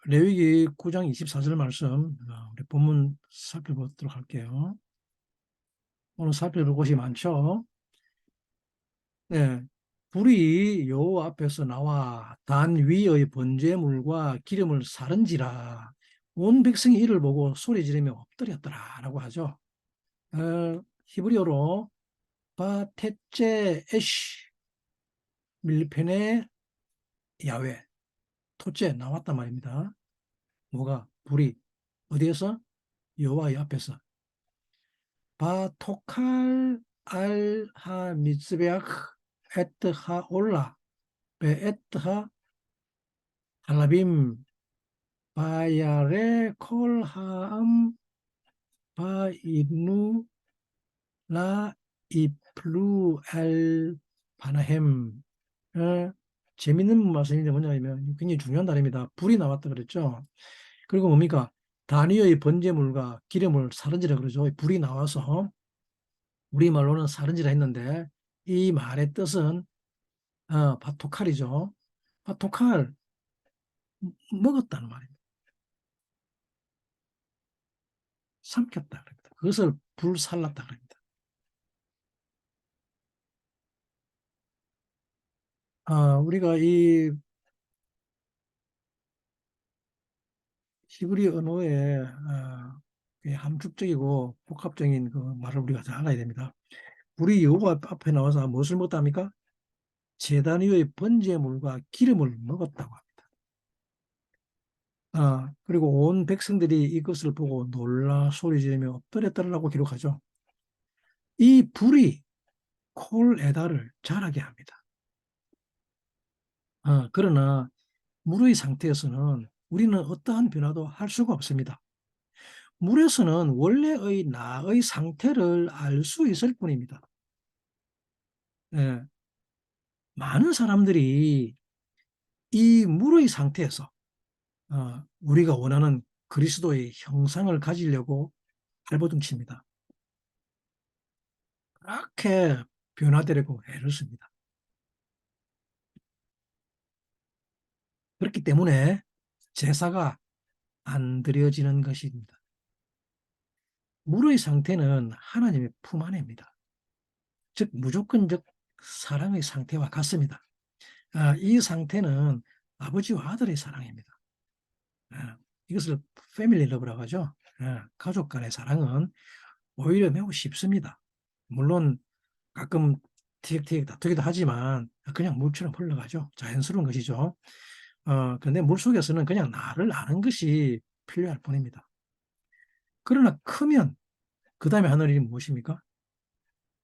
레위기 9장 24절 말씀, 우리 본문 살펴보도록 할게요. 오늘 살펴볼 것이 많죠. 네. 불이 여호와 앞에서 나와 단 위의 번제물과 기름을 사른지라 온 백성이 이를 보고 소리 지르며 엎드렸더라라고 하죠. 히브리어로 바테째 에쉬 밀펜의 야훼 토째 나왔단 말입니다. 뭐가? 불이 어디에서? 여호와의 앞에서. 바토칼 알하 미츠베ach 에트하 올라 베에트하 할라빔 바야레 콜하암 바이누 라 이플루 알 바나햄. 재밌는 말씀인데 뭐냐면 굉장히 중요한 단어입니다. 불이 나왔다 그랬죠. 그리고 뭡니까? 단위의 번제물과 기름을 사른지라 그러죠. 불이 나와서 우리말로는 사른지라 했는데 이 말의 뜻은 바토칼이죠. 바토칼 먹었다는 말입니다. 삼켰다 그럽니다. 그것을 불살랐다 그럽니다. 우리가 이 히브리 언어의 함축적이고 복합적인 그 말을 우리가 잘 알아야 됩니다. 불이 여호와 앞에 나와서 무엇을 먹었답니까? 제단 위의 번제물과 기름을 먹었다고 합니다. 그리고 온 백성들이 이것을 보고 놀라 소리 지르며 엎드렸다라고 기록하죠. 이 불이 콜에다를 자라게 합니다. 그러나 물의 상태에서는 우리는 어떠한 변화도 할 수가 없습니다. 물에서는 원래의 나의 상태를 알 수 있을 뿐입니다. 예, 많은 사람들이 이 물의 상태에서 우리가 원하는 그리스도의 형상을 가지려고 발버둥칩니다. 그렇게 변화되려고 애를 씁니다. 그렇기 때문에 제사가 안 드려지는 것입니다. 물의 상태는 하나님의 품 안에입니다. 즉 무조건적 사랑의 상태와 같습니다. 이 상태는 아버지와 아들의 사랑입니다. 이것을 패밀리 러브라고 하죠. 가족 간의 사랑은 오히려 매우 쉽습니다. 물론 가끔 티격태격 다투기도 하지만 그냥 물처럼 흘러가죠. 자연스러운 것이죠. 그런데 물속에서는 그냥 나를 아는 것이 필요할 뿐입니다. 그러나 크면 그 다음에 하는 일이 무엇입니까?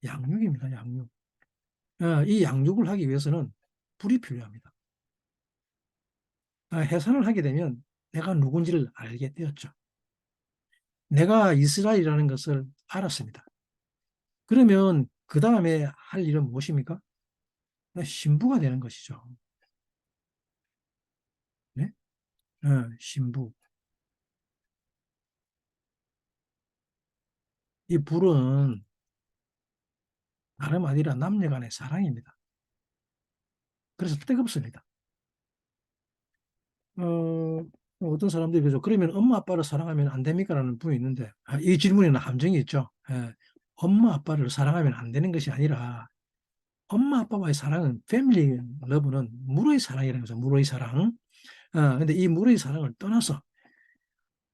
양육입니다. 양육. 이 양육을 하기 위해서는 불이 필요합니다. 해산을 하게 되면 내가 누군지를 알게 되었죠. 내가 이스라엘이라는 것을 알았습니다. 그러면 그 다음에 할 일은 무엇입니까? 신부가 되는 것이죠. 네? 신부. 이 불은 다름 아니라 남녀 간의 사랑입니다. 그래서 뜨겁습니다. 어떤 사람들이 그러죠. 그러면 엄마 아빠를 사랑하면 안 됩니까? 라는 분이 있는데, 이 질문에는 함정이 있죠. 엄마 아빠를 사랑하면 안 되는 것이 아니라, 엄마 아빠와의 사랑은, 패밀리 러브는 물의 사랑이라는 거죠. 물의 사랑. 근데 이 물의 사랑을 떠나서,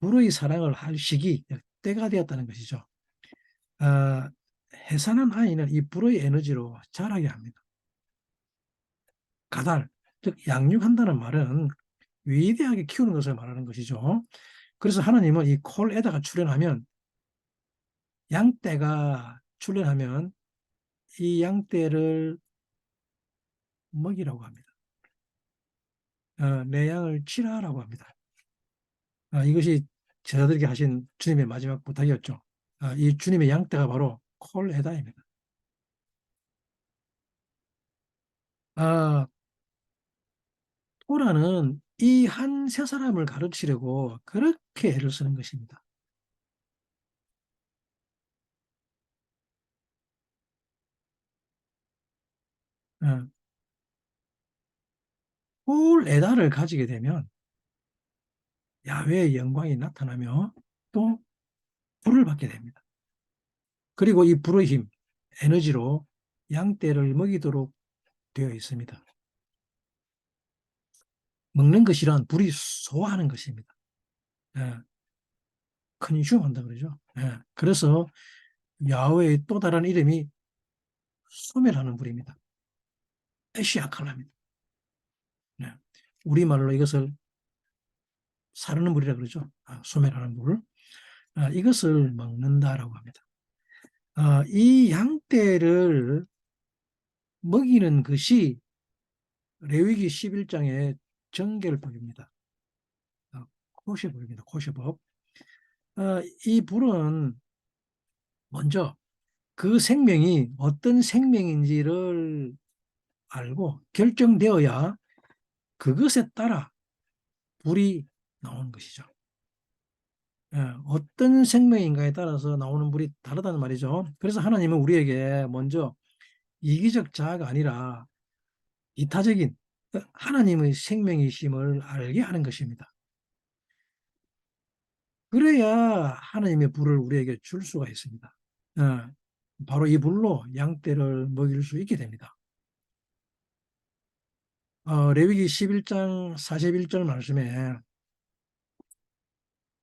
물의 사랑을 할 시기, 때가 되었다는 것이죠. 어, 해산한 아이는 이 불의 에너지로 자라게 합니다. 가달, 즉 양육한다는 말은 위대하게 키우는 것을 말하는 것이죠. 그래서 하나님은 이 콜에다가 출현하면, 양떼가 출현하면 이 양떼를 먹이라고 합니다. 내 양을 치라라고 합니다. 이것이 제자들에게 하신 주님의 마지막 부탁이었죠. 이 주님의 양떼가 바로 콜에다입니다. 아, 토라는 이 한 세 사람을 가르치려고 그렇게 애를 쓰는 것입니다. 어, 콜에다를 가지게 되면 야훼의 영광이 나타나며 또 불을 받게 됩니다. 그리고 이 불의 힘, 에너지로 양떼를 먹이도록 되어 있습니다. 먹는 것이란 불이 소화하는 것입니다. 예, 컨슘한다 그러죠. 예, 그래서 야훼의 또 다른 이름이 소멸하는 불입니다. 에시아칼라입니다. 예, 우리말로 이것을 사르는 불이라 그러죠. 소멸하는 불. 이것을 먹는다라고 합니다. 이 양떼를 먹이는 것이 레위기 11장의 정결법입니다. 코셰법입니다. 코셰법. 이 불은 먼저 그 생명이 어떤 생명인지를 알고 결정되어야 그것에 따라 불이 나오는 것이죠. 어떤 생명인가에 따라서 나오는 불이 다르다는 말이죠. 그래서 하나님은 우리에게 먼저 이기적 자아가 아니라 이타적인 하나님의 생명이심을 알게 하는 것입니다. 그래야 하나님의 불을 우리에게 줄 수가 있습니다. 바로 이 불로 양떼를 먹일 수 있게 됩니다. 레위기 11장 41절 말씀에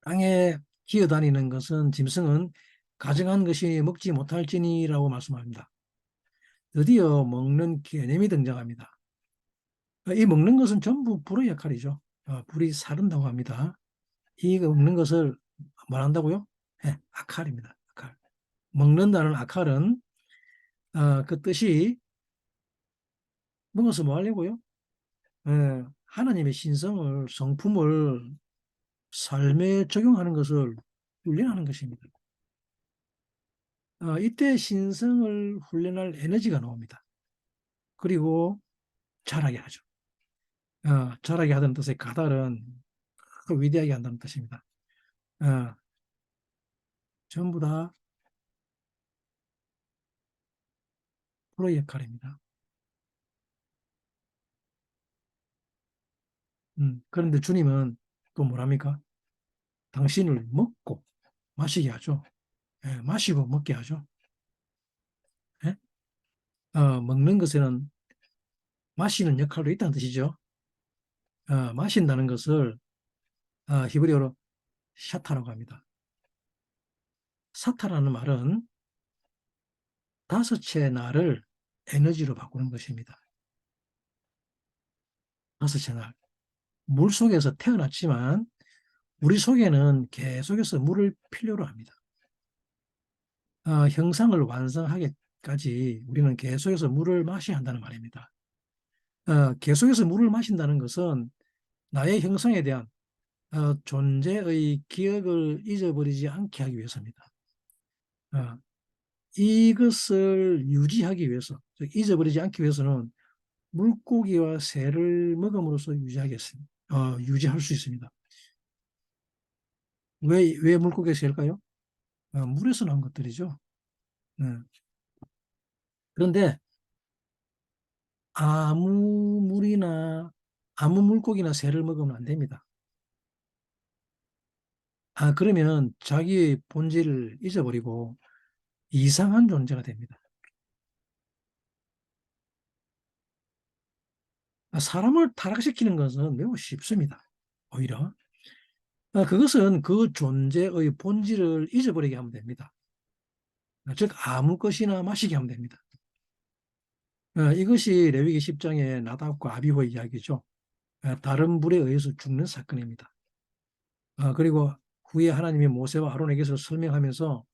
땅에 기어다니는 것은 짐승은 가증한 것이 먹지 못할지니라고 말씀합니다. 드디어 먹는 개념이 등장합니다. 이 먹는 것은 전부 불의 역할이죠. 불이 사른다고 합니다. 이 먹는 것을 말한다고요? 네, 아칼입니다. 아칼. 먹는다는 아칼은 그 뜻이 먹어서 뭐 하려고요? 하나님의 신성을, 성품을 삶에 적용하는 것을 훈련하는 것입니다. 이때 신성을 훈련할 에너지가 나옵니다. 그리고 자라게 하죠. 자라게 하다는 뜻의 가달은 위대하게 한다는 뜻입니다. 어, 전부 다 프로의 역할입니다. 그런데 주님은 또 뭐랍니까? 당신을 먹고 마시게 하죠. 마시고 먹게 하죠. 예? 먹는 것에는 마시는 역할도 있다는 뜻이죠. 마신다는 것을 히브리어로 샤타라고 합니다. 사타라는 말은 다섯째 날을 에너지로 바꾸는 것입니다. 다섯째 날. 물 속에서 태어났지만 우리 속에는 계속해서 물을 필요로 합니다. 형상을 완성하기까지 우리는 계속해서 물을 마셔야 한다는 말입니다. 계속해서 물을 마신다는 것은 나의 형상에 대한 존재의 기억을 잊어버리지 않게 하기 위해서입니다. 어, 이것을 유지하기 위해서, 즉 잊어버리지 않기 위해서는 물고기와 새를 먹음으로써 유지하겠습니다. 유지할 수 있습니다. 왜 물고기가 새일까요? 물에서 나온 것들이죠. 네. 그런데 아무 물이나 아무 물고기나 새를 먹으면 안 됩니다. 그러면 자기의 본질을 잊어버리고 이상한 존재가 됩니다. 사람을 타락시키는 것은 매우 쉽습니다. 오히려. 그것은 그 존재의 본질을 잊어버리게 하면 됩니다. 즉, 아무 것이나 마시게 하면 됩니다. 이것이 레위기 10장의 나답과 아비후의 이야기죠. 다른 불에 의해서 죽는 사건입니다. 그리고 후에 하나님이 모세와 아론에게서 설명하면서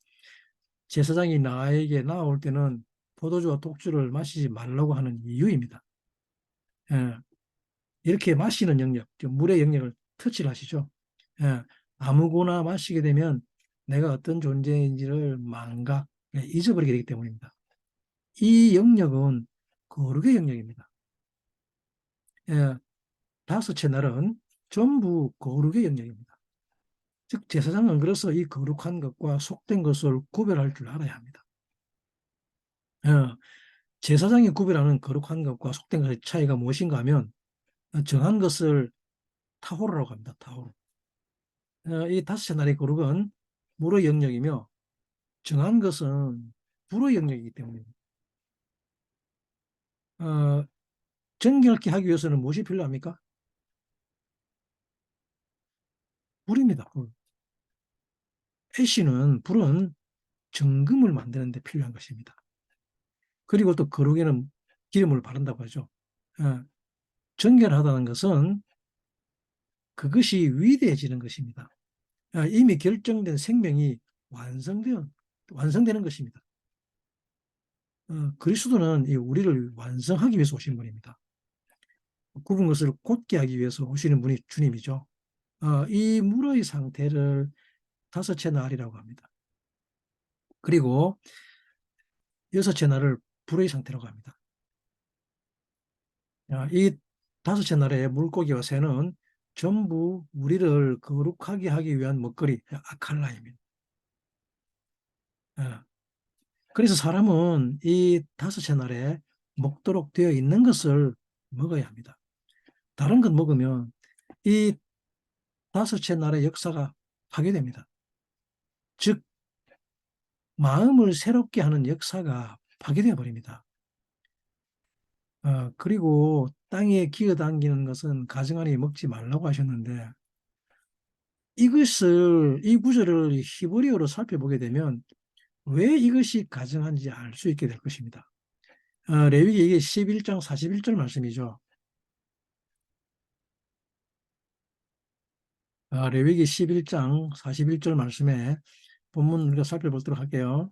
제사장이 나에게 나올 때는 포도주와 독주를 마시지 말라고 하는 이유입니다. 예, 이렇게 마시는 영역, 물의 영역을 터치를 하시죠. 예, 아무거나 마시게 되면 내가 어떤 존재인지를 잊어버리게 되기 때문입니다. 이 영역은 거룩의 영역입니다. 예, 다섯째 날은 전부 거룩의 영역입니다. 즉 제사장은 그래서 이 거룩한 것과 속된 것을 구별할 줄 알아야 합니다. 예, 제사장이 구별하는 거룩한 것과 속된 것의 차이가 무엇인가 하면 정한 것을 타호르라고 합니다. 타호르. 이 다섯째 날의 거룩은 물의 영역이며 정한 것은 불의 영역이기 때문입니다. 어, 정결케 하기 위해서는 무엇이 필요합니까? 불입니다. 불. 애쉬는 불은 정금을 만드는 데 필요한 것입니다. 그리고 또 거룩에는 기름을 바른다고 하죠. 어, 정결하다는 것은 그것이 위대해지는 것입니다. 이미 결정된 생명이 완성되는 것입니다. 그리스도는 이 우리를 완성하기 위해서 오신 분입니다. 굽은 것을 곧게 하기 위해서 오시는 분이 주님이죠. 이 물의 상태를 다섯째 날이라고 합니다. 그리고 여섯째 날을 불의 상태라고 합니다. 이 다섯째 날의 물고기와 새는 전부 우리를 거룩하게 하기 위한 먹거리, 아칼라입니다. 그래서 사람은 이 다섯째 날에 먹도록 되어 있는 것을 먹어야 합니다. 다른 것 먹으면 이 다섯째 날의 역사가 파괴됩니다. 즉 마음을 새롭게 하는 역사가 파괴되어 버립니다. 그리고 땅에 기어다니는 것은 가증 안에 먹지 말라고 하셨는데 이 구절을 히브리어로 살펴보게 되면 왜 이것이 가증한지 알 수 있게 될 것입니다. 레위기 이게 11장 41절 말씀이죠. 레위기 11장 41절 말씀에 본문 우리가 살펴보도록 할게요.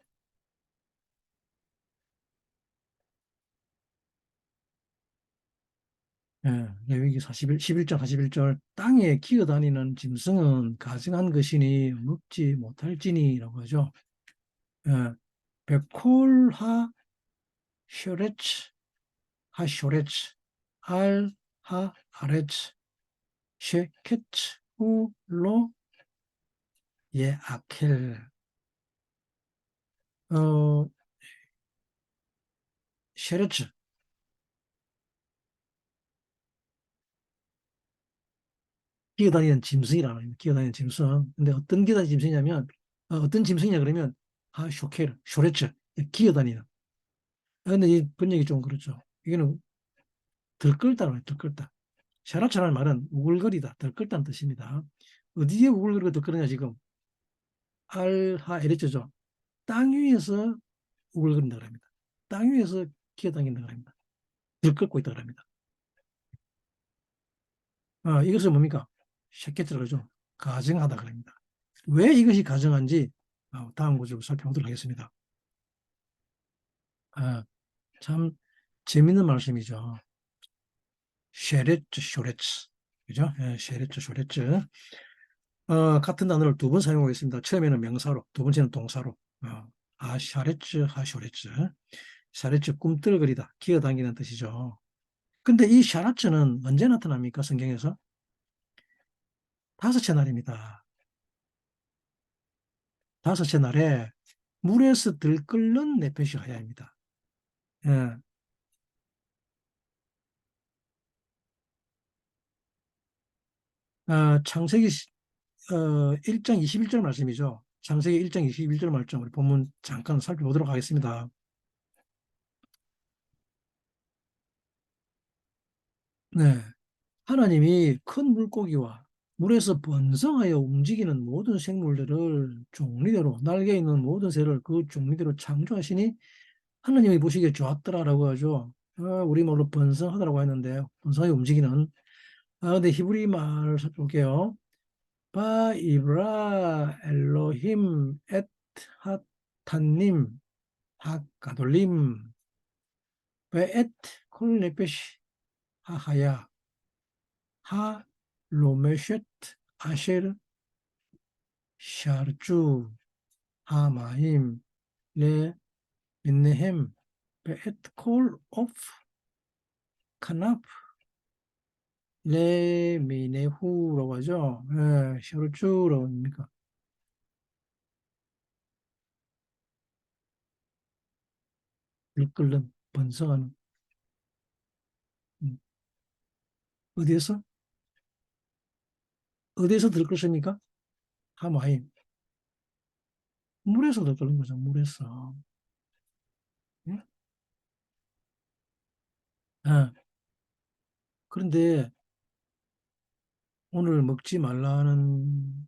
레위기 11장 41절 땅에 기어다니는 짐승은 가증한 것이니 먹지 못할지니라고 하죠. 베콜하 쇼레츠 하쇼레츠 알하 아레츠 쉐케츠 우로 예아켈 쉐레츠 기어다니는 짐승이라는 기어다니는 짐승. 근데 어떤 기어다니는 짐승이냐면 어떤 짐승이냐 그러면 쇼케르 쇼레츠 기어다니는. 근데 이 번역이 좀 그렇죠. 이거는 들끓다는 거예요. 들끓다. 샤라차라는 말은 우글거리다, 들끓다는 뜻입니다. 어디에 우글거리고 들끓느냐 지금 알하 에레츠죠. 땅 위에서 우글거린다고 합니다. 땅 위에서 기어다닌다고 합니다. 들끓고 있다고 합니다. 이것은 뭡니까? 샤케트라고 하죠. 가증하다 그럽니다. 왜 이것이 가증한지 다음 구절을 살펴보도록 하겠습니다. 참 재밌는 말씀이죠. 쉐레츠, 쇼레츠. 그죠? 쉐레츠, 쇼레츠. 같은 단어를 두 번 사용하겠습니다. 처음에는 명사로, 두 번째는 동사로. 샤레츠, 하쇼레츠. 샤레츠, 꿈틀거리다, 기어다니는 뜻이죠. 근데 이 샤라츠는 언제 나타납니까? 성경에서? 다섯째 날입니다. 다섯째 날에 물에서 들끓는 내펫이 하야입니다. 예. 창세기 1장 21절 말씀이죠. 창세기 1장 21절 말씀 우리 본문 잠깐 살펴보도록 하겠습니다. 네. 하나님이 큰 물고기와 물에서 번성하여 움직이는 모든 생물들을 종류대로 날개 있는 모든 새를 그 종류대로 창조하시니 하나님이 보시기에 좋았더라라고 하죠. 우리 말로 번성하다라고 했는데 번성하여 움직이는 근데 히브리 말 살펴볼게요. 바이브라 엘로힘 엣 하탄님 하가돌림 베엣 콜레베시 하하야 하 로메쉿 아쉘 샤르주 하마임 레 민네햄 베엣 콜 오프 카납 레 미네후라고 하죠. 예, 샤르주라고 합니까? 들끓는 번성하는. 음. 어디에서 어디에서 들끓습니까? 하마임. 물에서 들끓는 거죠. 물에서. 예? 예. 그런데 오늘 먹지 말라는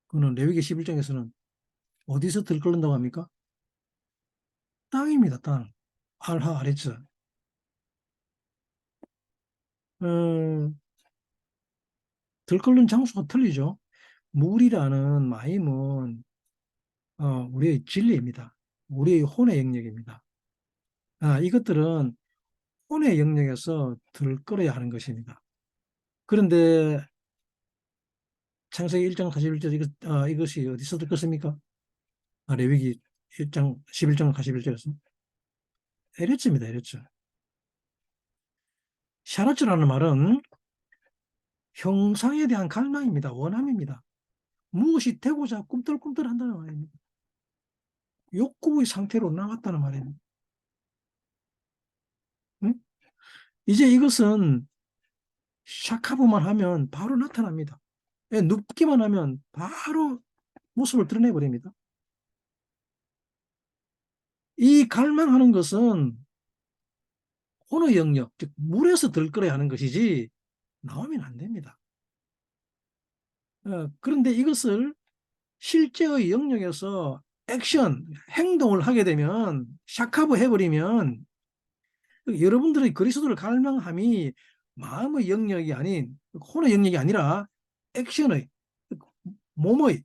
그는 레위기 11장에서는 어디서 들끓는다고 합니까? 땅입니다. 땅. 알하 아레츠. 어, 들끓는 장소가 틀리죠. 물이라는 마임은 우리의 진리입니다. 우리의 혼의 영역입니다. 이것들은 혼의 영역에서 들끓어야 하는 것입니다. 그런데 창세기 1장 41절 이것이 어디서 들끓습니까? 레위기 1장 11장 41절에서 에레츠입니다. 에레츠. 샤라츠라는 말은 형상에 대한 갈망입니다. 원함입니다. 무엇이 되고자 꿈틀꿈틀한다는 말입니다. 욕구의 상태로 나왔다는 말입니다. 응? 이제 이것은 샤카브만 하면 바로 나타납니다. 눕기만 하면 바로 모습을 드러내버립니다. 이 갈망하는 것은 혼의 영역, 즉 물에서 들끓어야 하는 것이지 나오면 안 됩니다. 그런데 이것을 실제의 영역에서 액션, 행동을 하게 되면 샤카브 해버리면 여러분들의 그리스도를 갈망함이 마음의 영역이 아닌 혼의 영역이 아니라 액션의 몸의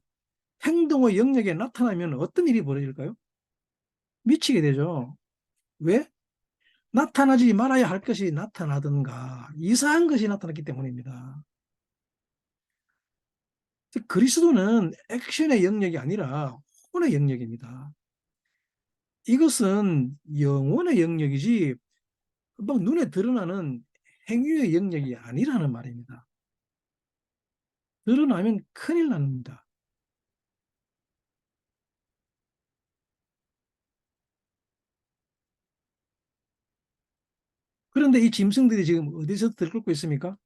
행동의 영역에 나타나면 어떤 일이 벌어질까요? 미치게 되죠. 왜? 나타나지 말아야 할 것이 나타나든가 이상한 것이 나타났기 때문입니다. 그리스도는 액션의 영역이 아니라 혼의 영역입니다. 이것은 영혼의 영역이지 막 눈에 드러나는 행위의 영역이 아니라는 말입니다. 드러나면 큰일 납니다. 그런데 이 짐승들이 지금 어디서 들끓고 있습니까?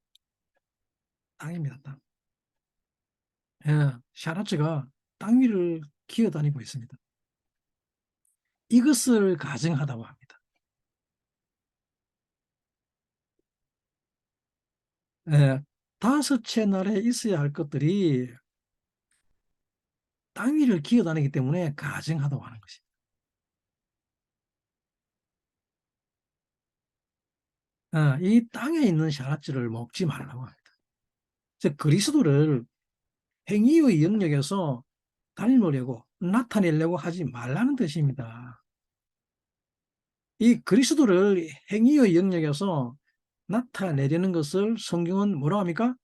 땅입니다. 땅. 샤라츠가 땅 위를 기어다니고 있습니다. 이것을 가정하다고 합니다. 예, 다섯째 날에 있어야 할 것들이 땅 위를 기어다니기 때문에 가정하다고 하는 것입니다. 이 땅에 있는 샤라츠를 먹지 말라고 합니다. 즉 그리스도를 행위의 영역에서 닮으려고 나타내려고 하지 말라는 뜻입니다. 이 그리스도를 행위의 영역에서 나타내려는 것을 성경은 뭐라고 합니까?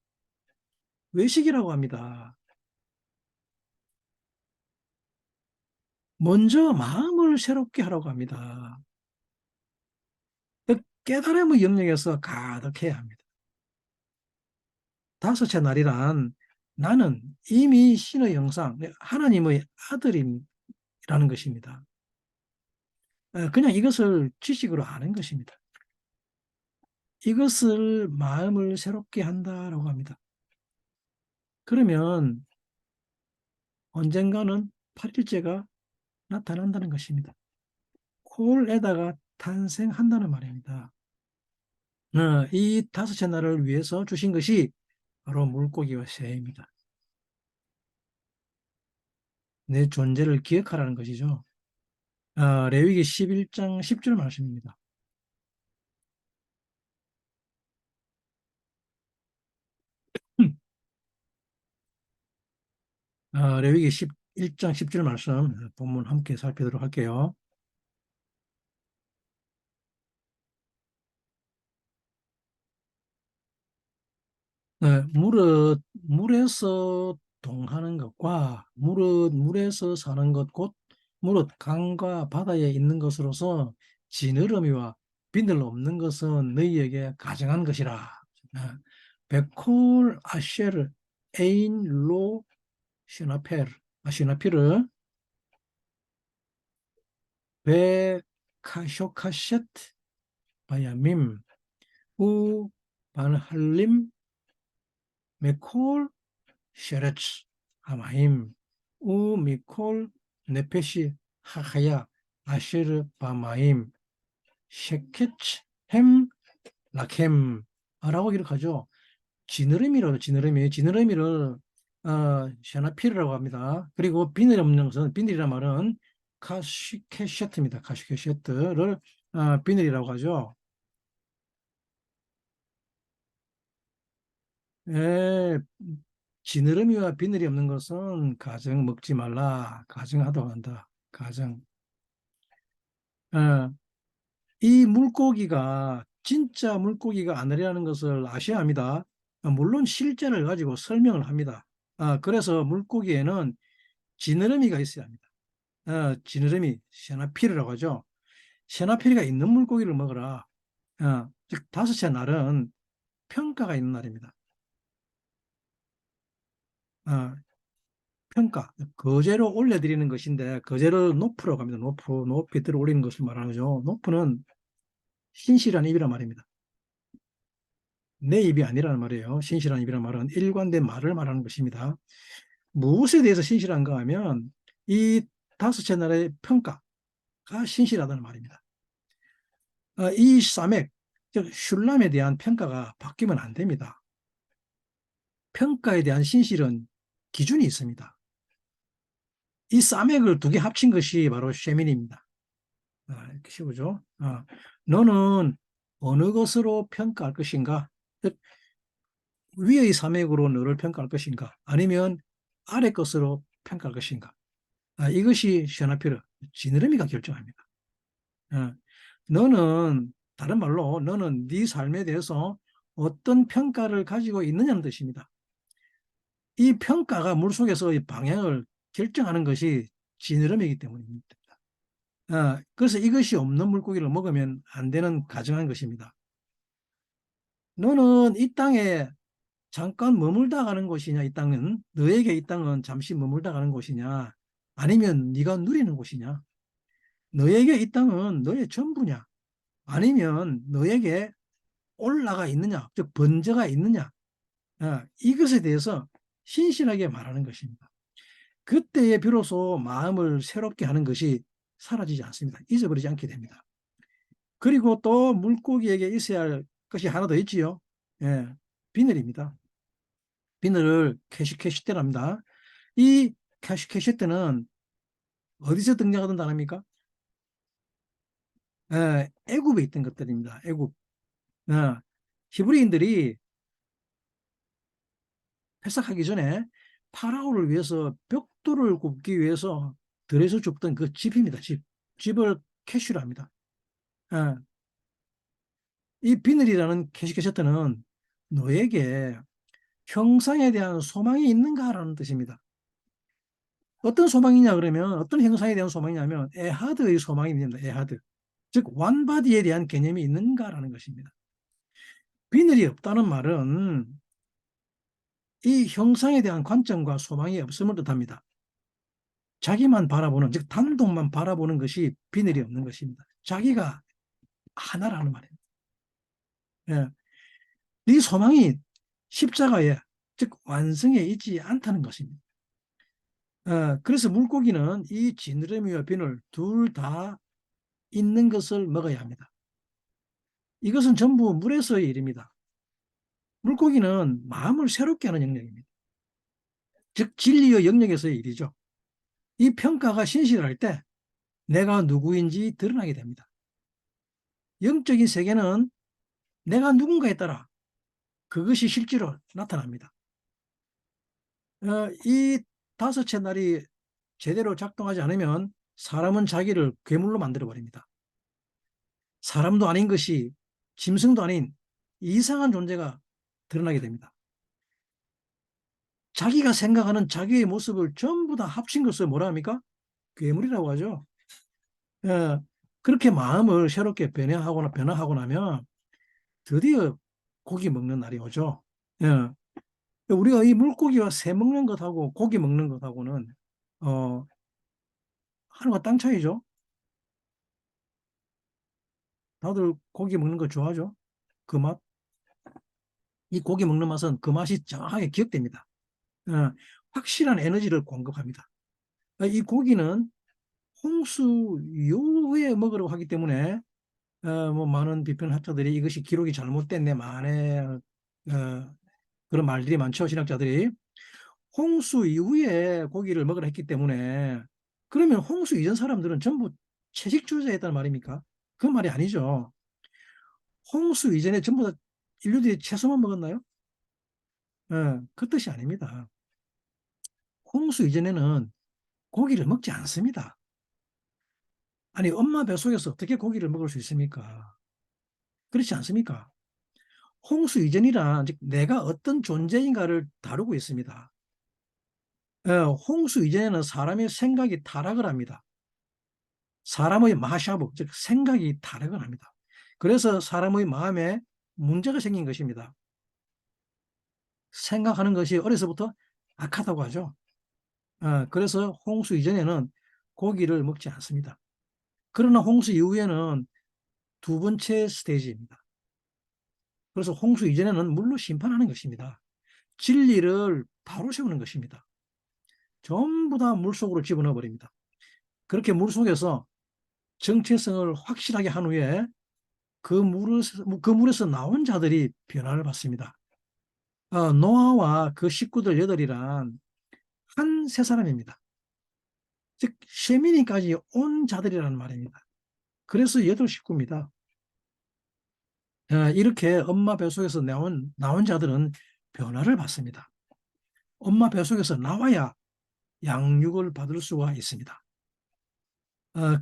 외식이라고 합니다. 먼저 마음을 새롭게 하라고 합니다. 깨달음의 영역에서 가득해야 합니다. 다섯째 날이란 나는 이미 신의 형상, 하나님의 아들이라는 것입니다. 그냥 이것을 지식으로 아는 것입니다. 이것을 마음을 새롭게 한다라고 합니다. 그러면 언젠가는 8일째가 나타난다는 것입니다. 콜에다가 탄생한다는 말입니다. 이 다섯째 날을 위해서 주신 것이 바로 물고기와 새입니다. 내 존재를 기억하라는 것이죠. 레위기 11장 10절 말씀입니다. 레위기 11장 10절 말씀 본문 함께 살피도록 할게요. 네, 물에서 동하는 것과 물에서 사는 것, 곧 무릇 강과 바다에 있는 것으로서 지느러미와 비늘 없는 것은 너희에게 가증한 것이라. 네, 베콜 아쉐르 에인 로 시나페르 시나피르 베 카쇼카셋 바야밈 우 반할림 메콜 쉐레츠 하마임 우 미콜 네페시 하하야 아쉐르 바마임 셰케츠 햄 라켐 라고 기록하죠. 지느러미를 샤나피르라고 합니다. 그리고 비늘 없는 것은 비늘이란 말은 카시케셰트입니다. 카시케셰트를 비늘이라고 하죠. 예, 지느러미와 비늘이 없는 것은 가정 먹지 말라. 가정하도록 한다. 가정. 어, 이 물고기가 진짜 물고기가 아니라는 것을 아셔야 합니다. 물론 실제를 가지고 설명을 합니다. 그래서 물고기에는 지느러미가 있어야 합니다. 지느러미, 세나피르라고 하죠. 세나피르가 있는 물고기를 먹어라. 즉 다섯째 날은 평가가 있는 날입니다. 어, 평가, 거제로 올려드리는 것인데 거제로 노프라고 합니다. 높이 들어 올리는 것을 말하죠. 노프는 신실한 입이란 말입니다. 내 입이 아니라는 말이에요. 신실한 입이란 말은 일관된 말을 말하는 것입니다. 무엇에 대해서 신실한가 하면 이 다섯째 날의 평가가 신실하다는 말입니다. 이 사맥, 즉 슐람에 대한 평가가 바뀌면 안 됩니다. 평가에 대한 신실은 기준이 있습니다. 이 사맥을 두 개 합친 것이 바로 쉐민입니다. 이렇게 쉬우죠. 너는 어느 것으로 평가할 것인가? 즉 위의 사맥으로 너를 평가할 것인가? 아니면 아래 것으로 평가할 것인가? 이것이 셔나피르, 지느러미가 결정합니다. 어, 너는 다른 말로 너는 네 삶에 대해서 어떤 평가를 가지고 있느냐는 뜻입니다. 이 평가가 물속에서의 방향을 결정하는 것이 지느러미이기 때문입니다. 그래서 이것이 없는 물고기를 먹으면 안 되는 가정한 것입니다. 너는 이 땅에 잠깐 머물다 가는 곳이냐, 이 땅은 너에게 이 땅은 잠시 머물다 가는 곳이냐, 아니면 네가 누리는 곳이냐, 너에게 이 땅은 너의 전부냐, 아니면 너에게 올라가 있느냐, 즉 번져가 있느냐, 이것에 대해서 신실하게 말하는 것입니다. 그때에 비로소 마음을 새롭게 하는 것이 사라지지 않습니다. 잊어버리지 않게 됩니다. 그리고 또 물고기에게 있어야 할 것이 하나 더 있지요. 예, 비늘입니다. 비늘을 캐시테랍니다. 이 캐시테는 어디서 등장하던 단어입니까? 애굽에 있던 것들입니다. 애굽. 예, 히브리인들이 패삭하기 전에 파라오를 위해서 벽돌을 굽기 위해서 들에서 줍던 그 집입니다. 집을 캐슈라 합니다. 예, 이 비늘이라는 캐시테는 너에게 형상에 대한 소망이 있는가라는 뜻입니다. 어떤 소망이냐 그러면 어떤 형상에 대한 소망이냐면 에하드의 소망이 있습니다. 에하드. 즉 완바디에 대한 개념이 있는가라는 것입니다. 비늘이 없다는 말은 이 형상에 대한 관점과 소망이 없음을 뜻합니다. 자기만 바라보는, 즉 단독만 바라보는 것이 비늘이 없는 것입니다. 자기가 하나라는 말입니다. 예. 네 소망이 십자가에, 즉 완성에 있지 않다는 것입니다. 그래서 물고기는 이 지느러미와 비늘 둘 다 있는 것을 먹어야 합니다. 이것은 전부 물에서의 일입니다. 물고기는 마음을 새롭게 하는 영역입니다. 즉 진리의 영역에서의 일이죠. 이 평가가 신실할 때 내가 누구인지 드러나게 됩니다. 영적인 세계는 내가 누군가에 따라 그것이 실제로 나타납니다. 이 다섯째 날이 제대로 작동하지 않으면 사람은 자기를 괴물로 만들어 버립니다. 사람도 아닌 것이 짐승도 아닌 이상한 존재가 드러나게 됩니다. 자기가 생각하는 자기의 모습을 전부 다 합친 것을 뭐라 합니까? 괴물이라고 하죠. 예, 그렇게 마음을 새롭게 변화하고 나면 드디어 고기 먹는 날이 오죠. 예, 우리가 이 물고기와 새 먹는 것하고 고기 먹는 것하고는 어, 하늘과 땅 차이죠. 다들 고기 먹는 거 좋아하죠. 그 맛, 이 고기 먹는 맛은 그 맛이 정확하게 기억됩니다. 어, 확실한 에너지를 공급합니다. 이 고기는 홍수 이후에 먹으라고 하기 때문에 뭐 많은 비평학자들이 이것이 기록이 잘못됐네 만에 그런 말들이 많죠. 신학자들이 홍수 이후에 고기를 먹으라 했기 때문에 그러면 홍수 이전 사람들은 전부 채식주의자였단 말입니까? 그 말이 아니죠. 홍수 이전에 전부 다 인류들이 채소만 먹었나요? 그 뜻이 아닙니다. 홍수 이전에는 고기를 먹지 않습니다. 아니, 엄마 뱃속에서 어떻게 고기를 먹을 수 있습니까? 그렇지 않습니까? 홍수 이전이란 즉 내가 어떤 존재인가를 다루고 있습니다. 홍수 이전에는 사람의 생각이 타락을 합니다. 사람의 마샤브, 즉 생각이 타락을 합니다. 그래서 사람의 마음에 문제가 생긴 것입니다. 생각하는 것이 어려서부터 악하다고 하죠. 그래서 홍수 이전에는 고기를 먹지 않습니다. 그러나 홍수 이후에는 두 번째 스테이지입니다. 그래서 홍수 이전에는 물로 심판하는 것입니다. 진리를 바로 세우는 것입니다. 전부 다 물속으로 집어넣어 버립니다. 그렇게 물속에서 정체성을 확실하게 한 후에 그 물에서 나온 자들이 변화를 받습니다. 노아와 그 식구들 8이란 한 세 사람입니다. 즉 셰미니까지 온 자들이라는 말입니다. 그래서 8식구입니다. 이렇게 엄마 뱃속에서 나온 자들은 변화를 받습니다. 엄마 뱃속에서 나와야 양육을 받을 수가 있습니다.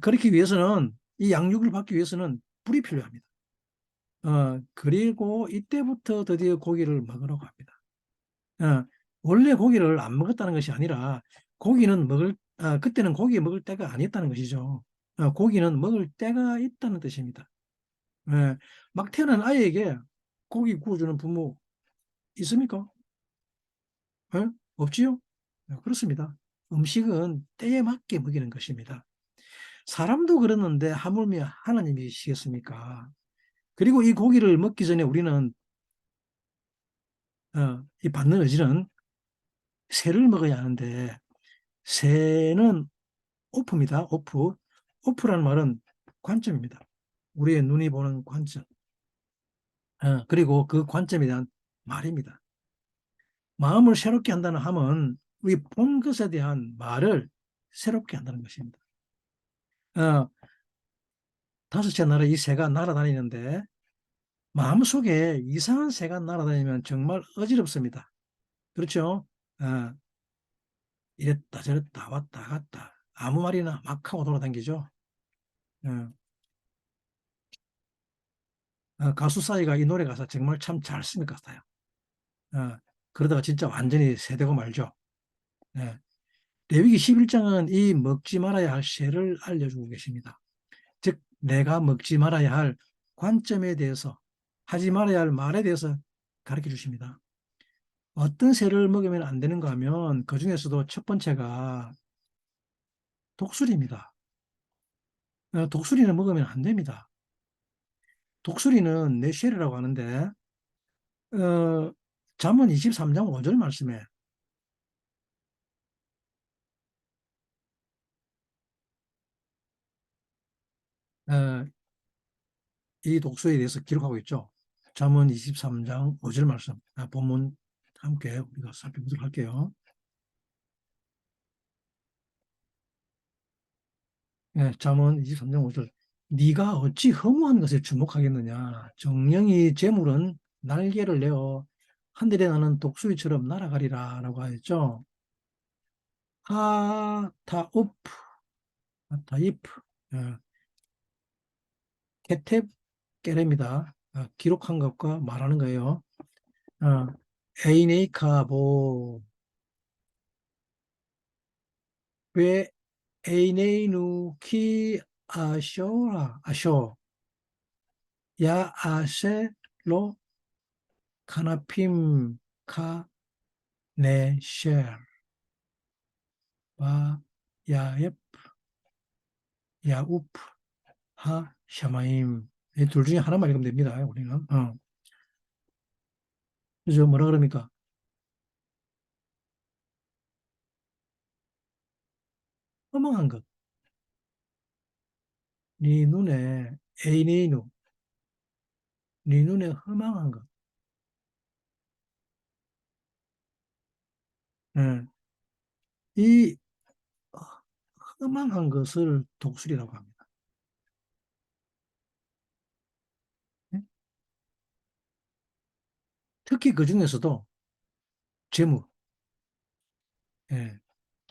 그렇기 위해서는 이 양육을 받기 위해서는 불이 필요합니다. 그리고 이때부터 드디어 고기를 먹으라고 합니다. 원래 고기를 안 먹었다는 것이 아니라 그때는 고기 먹을 때가 아니었다는 것이죠. 고기는 먹을 때가 있다는 뜻입니다. 막 태어난 아이에게 고기 구워주는 부모 있습니까? 없지요? 그렇습니다. 음식은 때에 맞게 먹이는 것입니다. 사람도 그러는데 하물며 하나님이시겠습니까? 그리고 이 고기를 먹기 전에 우리는 이 받는 의지는 새를 먹어야 하는데 새는 오프입니다. 오프. 오프라는 말은 관점입니다. 우리의 눈이 보는 관점. 그리고 그 관점에 대한 말입니다. 마음을 새롭게 한다는 함은 우리 본 것에 대한 말을 새롭게 한다는 것입니다. 어, 다섯째 날에 이 새가 날아다니는데 마음속에 이상한 새가 날아다니면 정말 어지럽습니다. 그렇죠? 어, 이랬다 저랬다 왔다 갔다 아무 말이나 막 하고 돌아다니죠. 어, 가수 싸이가 이 노래 가사 정말 참 잘 쓴 것 같아요. 어, 그러다가 진짜 완전히 새되고 말죠. 예. 레위기 11장은 이 먹지 말아야 할 새를 알려주고 계십니다. 즉 내가 먹지 말아야 할 관점에 대해서 하지 말아야 할 말에 대해서 가르쳐 주십니다. 어떤 새를 먹으면 안 되는가 하면 그 중에서도 첫 번째가 독수리입니다. 독수리는 먹으면 안 됩니다. 독수리는 뇌쉐라고 하는데 어, 잠언 23장 5절 말씀에 어, 이 독수리에 대해서 기록하고 있죠. 잠언 23장 5절 말씀 본문 함께 우리가 살펴보도록 할게요. 잠언 23장 5절 네가 어찌 허무한 것에 주목하겠느냐 정령이 재물은 날개를 내어 하늘에 나는 독수리처럼 날아가리라 라고 하였죠. 하타우프, 하타이프, 어, 케텝, 깨렙니다. 기록한 것과 말하는 거예요. 어, 에이네이카보, 왜 에이네이누키 아쇼라, 아쇼, 야 아셀로 카나핌 카 네쉘, 바 야옙, 야우프, 하 샤마임. 이 둘 중에 하나만 읽으면 됩니다. 우리는. 그죠? 뭐라 그럽니까? 허망한 것. 네 눈에 에이네이누, 네 눈에 허망한 것. 예. 이 허망한 것을 독수리라고 합니다. 예? 특히 그 중에서도 재물, 예,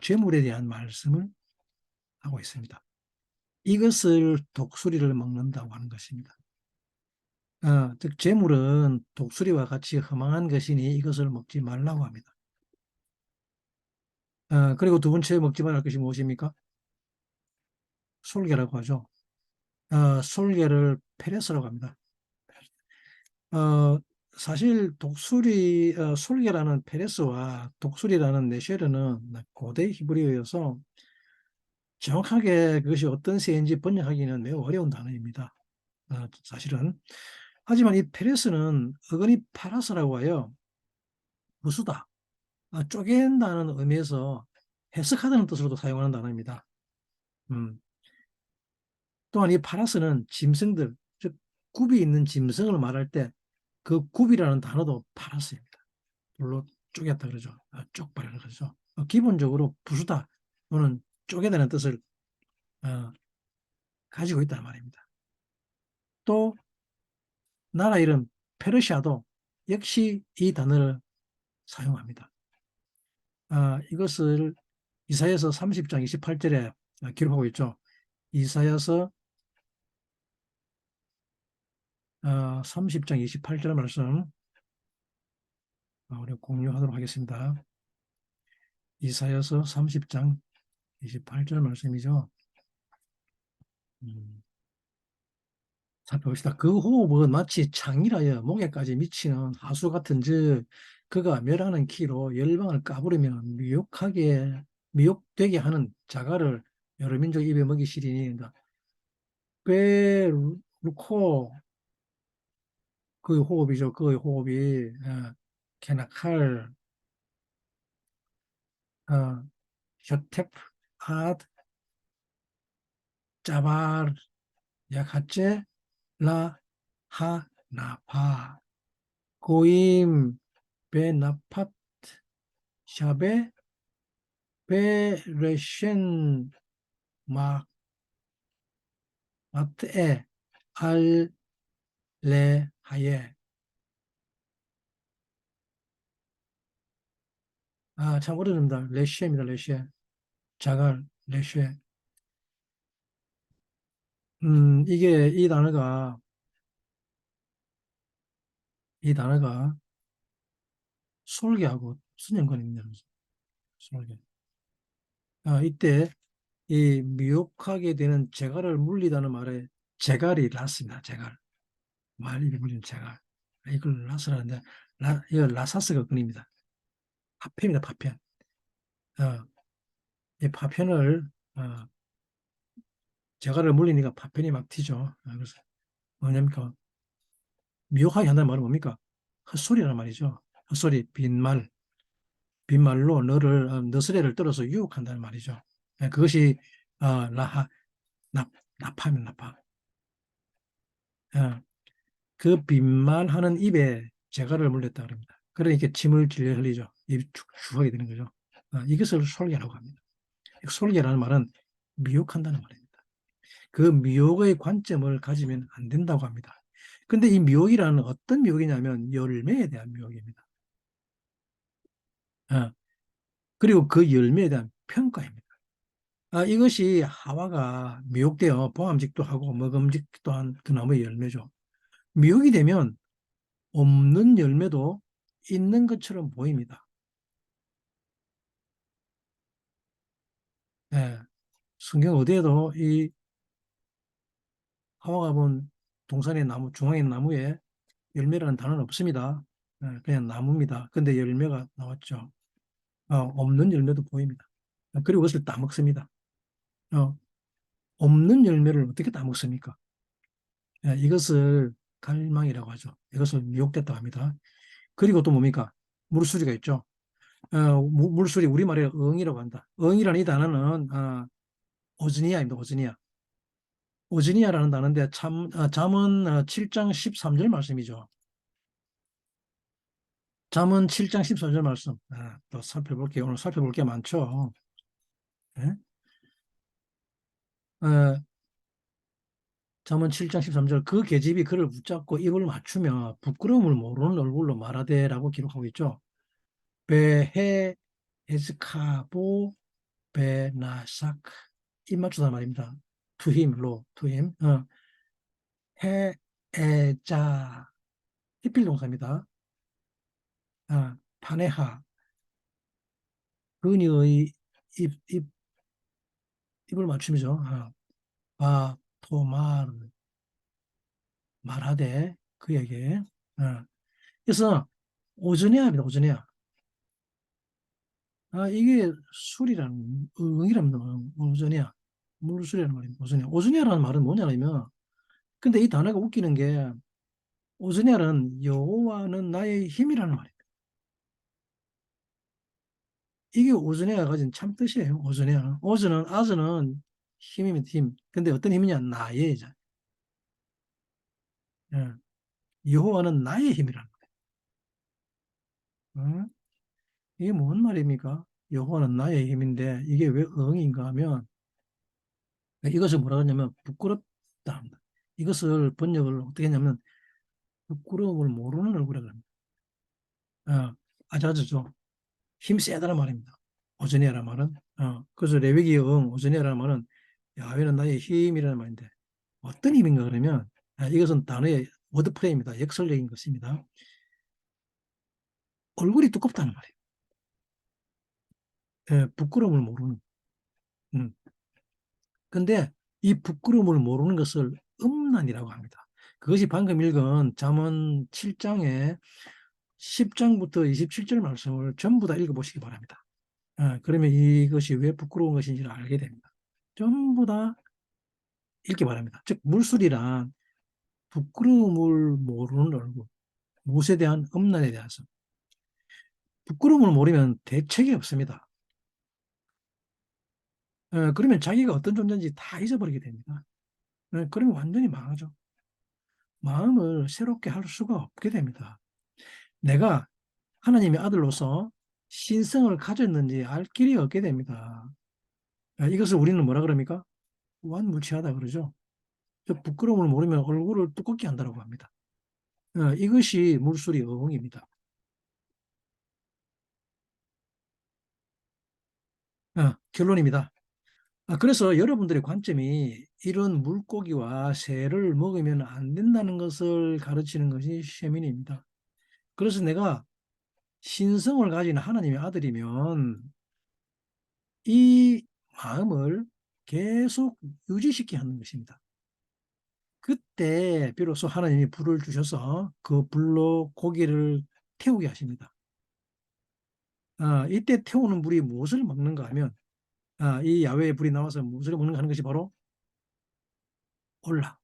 재물에 대한 말씀을 하고 있습니다. 이것을 독수리를 먹는다고 하는 것입니다. 즉 재물은 독수리와 같이 허망한 것이니 이것을 먹지 말라고 합니다. 그리고 두 번째 먹지 말할 것이 무엇입니까? 솔개라고 하죠. 솔개를 페레스라고 합니다. 어, 사실 솔개라는 페레스와 독수리라는 네쉐르는 고대 히브리어여서 정확하게 그것이 어떤 새인지 번역하기는 매우 어려운 단어입니다. 사실은. 하지만 이 페레스는 어근이 파라스라고 하여 부수다, 쪼갠다는 의미에서 해석하다는 뜻으로도 사용하는 단어입니다. 음. 또한 이 파라스는 짐승들, 즉 굽이 있는 짐승을 말할 때 그 굽이라는 단어도 파라스입니다. 물로 쪼갰다 그러죠. 쪽발이라 그러죠. 기본적으로 부수다 또는 쪼개다는 뜻을 어, 가지고 있다는 말입니다. 또 나라 이름 페르시아도 역시 이 단어를 사용합니다. 이것을 이사야서 30장 28절에 기록하고 있죠. 이사야서 30장 28절 말씀 우리 공유하도록 하겠습니다. 이사야서 30장 28절 말씀이죠. 살펴봅시다. 그 호흡은 마치 창이라여 목에까지 미치는 하수 같은즉 그가 멸하는 키로 열방을 까부르며 미혹되게 하는 자갈을 여러 민족 입에 먹이시리니. 꾀루코, 그의 호흡이죠. 그의 호흡이 케나칼, 어, 셔테프, 앗, 짜발, 야카제, 라, 하, 나파, 고임, 베나팟, 샤베, 베레셴, 마, 마트에, 알, 레, 하예. 참 어렵습니다. 레쉐입니다. 레쉐. 자갈, 레쉐. 이게, 이 단어가 솔개하고 무슨 연관이 있냐면, 솔개. 이때 이 미혹하게 되는 재갈을 물리다는 말에 재갈이 랐습니다. 재갈. 말 입에 물리는 재갈. 이걸 랐으라는데, 이거 라사스가 근입니다. 파편입니다. 파편. 어, 이 파편을, 어, 재갈을 물리니까 파편이 막 튀죠. 그래서 뭐냐니까, 미혹하게 한다는 말은 뭡니까? 헛소리라는 말이죠. 헛소리, 빈말. 빈말로 너스레를 떨어서 유혹한다는 말이죠. 그것이, 라하, 나파면 나파. 어, 그 빈말하는 입에 재갈을 물렸다 그럽니다. 그러니까 침을 질질 흘리죠. 입이 축축하게 되는 거죠. 이것을 솔개라고 합니다. 솔개라는 말은 미혹한다는 말입니다. 그 미혹의 관점을 가지면 안 된다고 합니다. 근데 이 미혹이라는 어떤 미혹이냐면 열매에 대한 미혹입니다. 어, 그리고 그 열매에 대한 평가입니다. 이것이 하와가 미혹되어 보암직도 하고 먹음직도 한 그 나무의 열매죠. 미혹이 되면 없는 열매도 있는 것처럼 보입니다. 예, 성경 어디에도 이 하와가 본 동산의 나무, 중앙의 나무에 열매라는 단어는 없습니다. 그냥 나무입니다. 근데 열매가 나왔죠. 없는 열매도 보입니다. 그리고 그것을 따먹습니다. 어, 없는 열매를 어떻게 따먹습니까? 이것을 갈망이라고 하죠. 이것을 미혹됐다고 합니다. 그리고 또 뭡니까? 물수리가 있죠. 물수리, 우리말에 응이라고 한다. 응이라는 이 단어는 오즈니아입니다. 오즈니아. 오즈니아라는 단어인데 잠언 7장 13절 말씀이죠. 잠언 7장 14절 말씀. 또 살펴볼게요. 오늘 살펴볼 게 많죠. 예? 어, 잠언 7장 13절 그 계집이 그를 붙잡고 입을 맞추며 부끄러움을 모르는 얼굴로 말하되라고 기록하고 있죠. 베헤 에즈카보 베나사크 입 맞추다 말입니다. 투힘 로 투힘 해 에자 히필 동사입니다. 파네하 그녀의 입 입을 맞춤이죠. 토마르 말하되 그에게 그래서 오즈네아입니다. 오즈네아. 이게 술이라는 응이라는 오즈네아 물술이라는 말입니다. 오즈네아. 오즈네아라는 말은 뭐냐면 근데 이 단어가 웃기는 게 오즈네아는 여호와는 나의 힘이라는 말이에요. 이게 오즈네아가 가진 참 뜻이에요. 오즈네아. 오즈는 아즈는 힘이면 힘. 근데 어떤 힘이냐? 나의. 예. 여호와는 나의 힘이라는 거예요. 이게 뭔 말입니까? 여호와는 나의 힘인데 이게 왜 응인가 하면 이것을 뭐라 하냐면 부끄럽다 합니다. 이것을 번역을 어떻게 했냐면 부끄러움을 모르는 얼굴이라고 합니다. 아자아자죠. 힘 세다는 말입니다. 오즈니아라는 말은. 그래서 레위기의 오즈니아라는 말은 야훼는 나의 힘이라는 말인데 어떤 힘인가 그러면 이것은 단어의 워드플레이입니다. 역설적인 것입니다. 얼굴이 두껍다는 말이에요. 부끄러움을 모르는. 음. 근데 이 부끄러움을 모르는 것을 음란이라고 합니다. 그것이 방금 읽은 잠언 7장의 10장부터 27절 말씀을 전부 다 읽어보시기 바랍니다. 그러면 이것이 왜 부끄러운 것인지를 알게 됩니다. 전부 다 읽기 바랍니다. 즉 물술이란 부끄러움을 모르는 얼굴, 무엇에 대한 음란에 대해서 부끄러움을 모르면 대책이 없습니다. 그러면 자기가 어떤 존재인지 다 잊어버리게 됩니다. 그러면 완전히 망하죠. 마음을 새롭게 할 수가 없게 됩니다. 내가 하나님의 아들로서 신성을 가졌는지 알 길이 없게 됩니다. 이것을 우리는 뭐라 그럽니까? 무한무치하다 그러죠. 부끄러움을 모르면 얼굴을 두껍게 한다고 합니다. 이것이 물술이 어흥입니다. 결론입니다. 그래서 여러분들의 관점이 이런 물고기와 새를 먹으면 안 된다는 것을 가르치는 것이 셰민입니다. 그래서 내가 신성을 가진 하나님의 아들이면 이 마음을 계속 유지시켜야 하는 것입니다. 그때 비로소 하나님이 불을 주셔서 그 불로 고기를 태우게 하십니다. 이때 태우는 불이 무엇을 먹는가 하면 이 야외의 불이 나와서 무엇을 먹는가 하는 것이 바로 올라,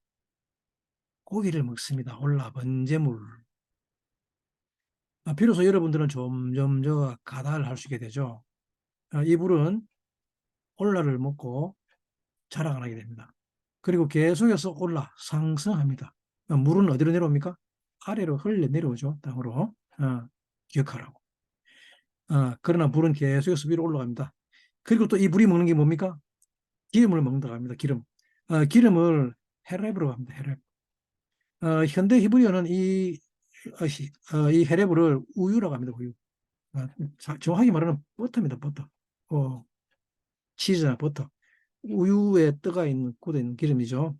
고기를 먹습니다. 올라, 번제물. 비로소 여러분들은 점점 가달하시게 되죠. 이 불은 올라를 먹고 자라가 나게 됩니다. 그리고 계속해서 올라 상승합니다. 물은 어디로 내려옵니까? 아래로 흘려 내려오죠. 땅으로. 기억하라고. 그러나 불은 계속해서 위로 올라갑니다. 그리고 또 이 불이 먹는 게 뭡니까? 기름을 먹는다고 합니다. 기름. 기름을 헤렙으로 합니다. 헤렙. 현대 히브리어는 이 헤렙을 우유라고 합니다. 우유. 정확하게 말하면 버터입니다. 버터. 치즈나 버터, 우유에 떠가 있는 굳어 있는 기름이죠.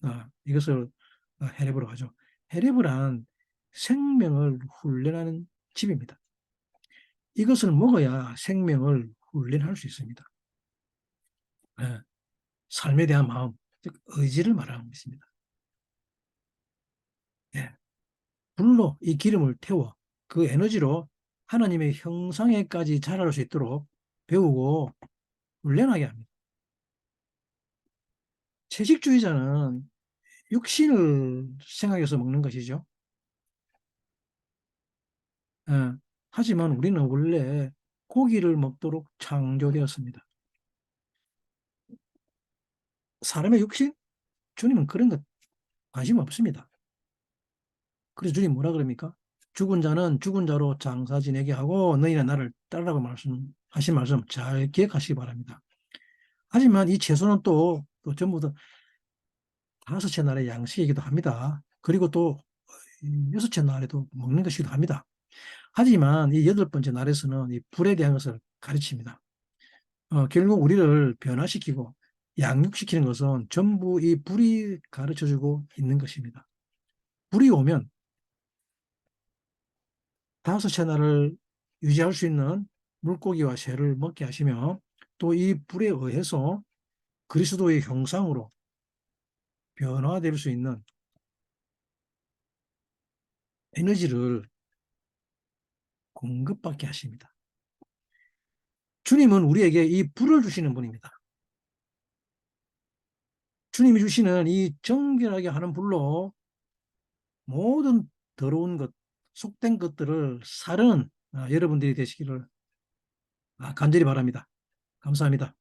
이것을 헤레브라고 하죠. 헤레브란 생명을 훈련하는 집입니다. 이것을 먹어야 생명을 훈련할 수 있습니다. 예, 삶에 대한 마음, 즉 의지를 말하는 것입니다. 예, 불로 이 기름을 태워 그 에너지로 하나님의 형상에까지 자랄 수 있도록 배우고 훈련하게 합니다. 채식주의자는 육신을 생각해서 먹는 것이죠. 예, 하지만 우리는 원래 고기를 먹도록 창조되었습니다. 사람의 육신? 주님은 그런 것 관심 없습니다. 그래서 주님 뭐라 그럽니까? 죽은 자는 죽은 자로 장사 지내게 하고 너희는 나를 따르라고 하신 말씀 잘 기억하시기 바랍니다. 하지만 이 채소는 또 전부 다 다섯째 날의 양식이기도 합니다. 그리고 또 여섯째 날에도 먹는 것이기도 합니다. 하지만 이 여덟 번째 날에서는 이 불에 대한 것을 가르칩니다. 결국 우리를 변화시키고 양육시키는 것은 전부 이 불이 가르쳐주고 있는 것입니다. 불이 오면 다섯째 날을 유지할 수 있는 물고기와 새를 먹게 하시며 또 이 불에 의해서 그리스도의 형상으로 변화될 수 있는 에너지를 공급받게 하십니다. 주님은 우리에게 이 불을 주시는 분입니다. 주님이 주시는 이 정결하게 하는 불로 모든 더러운 것, 속된 것들을 사르는 여러분들이 되시기를 간절히 바랍니다. 감사합니다.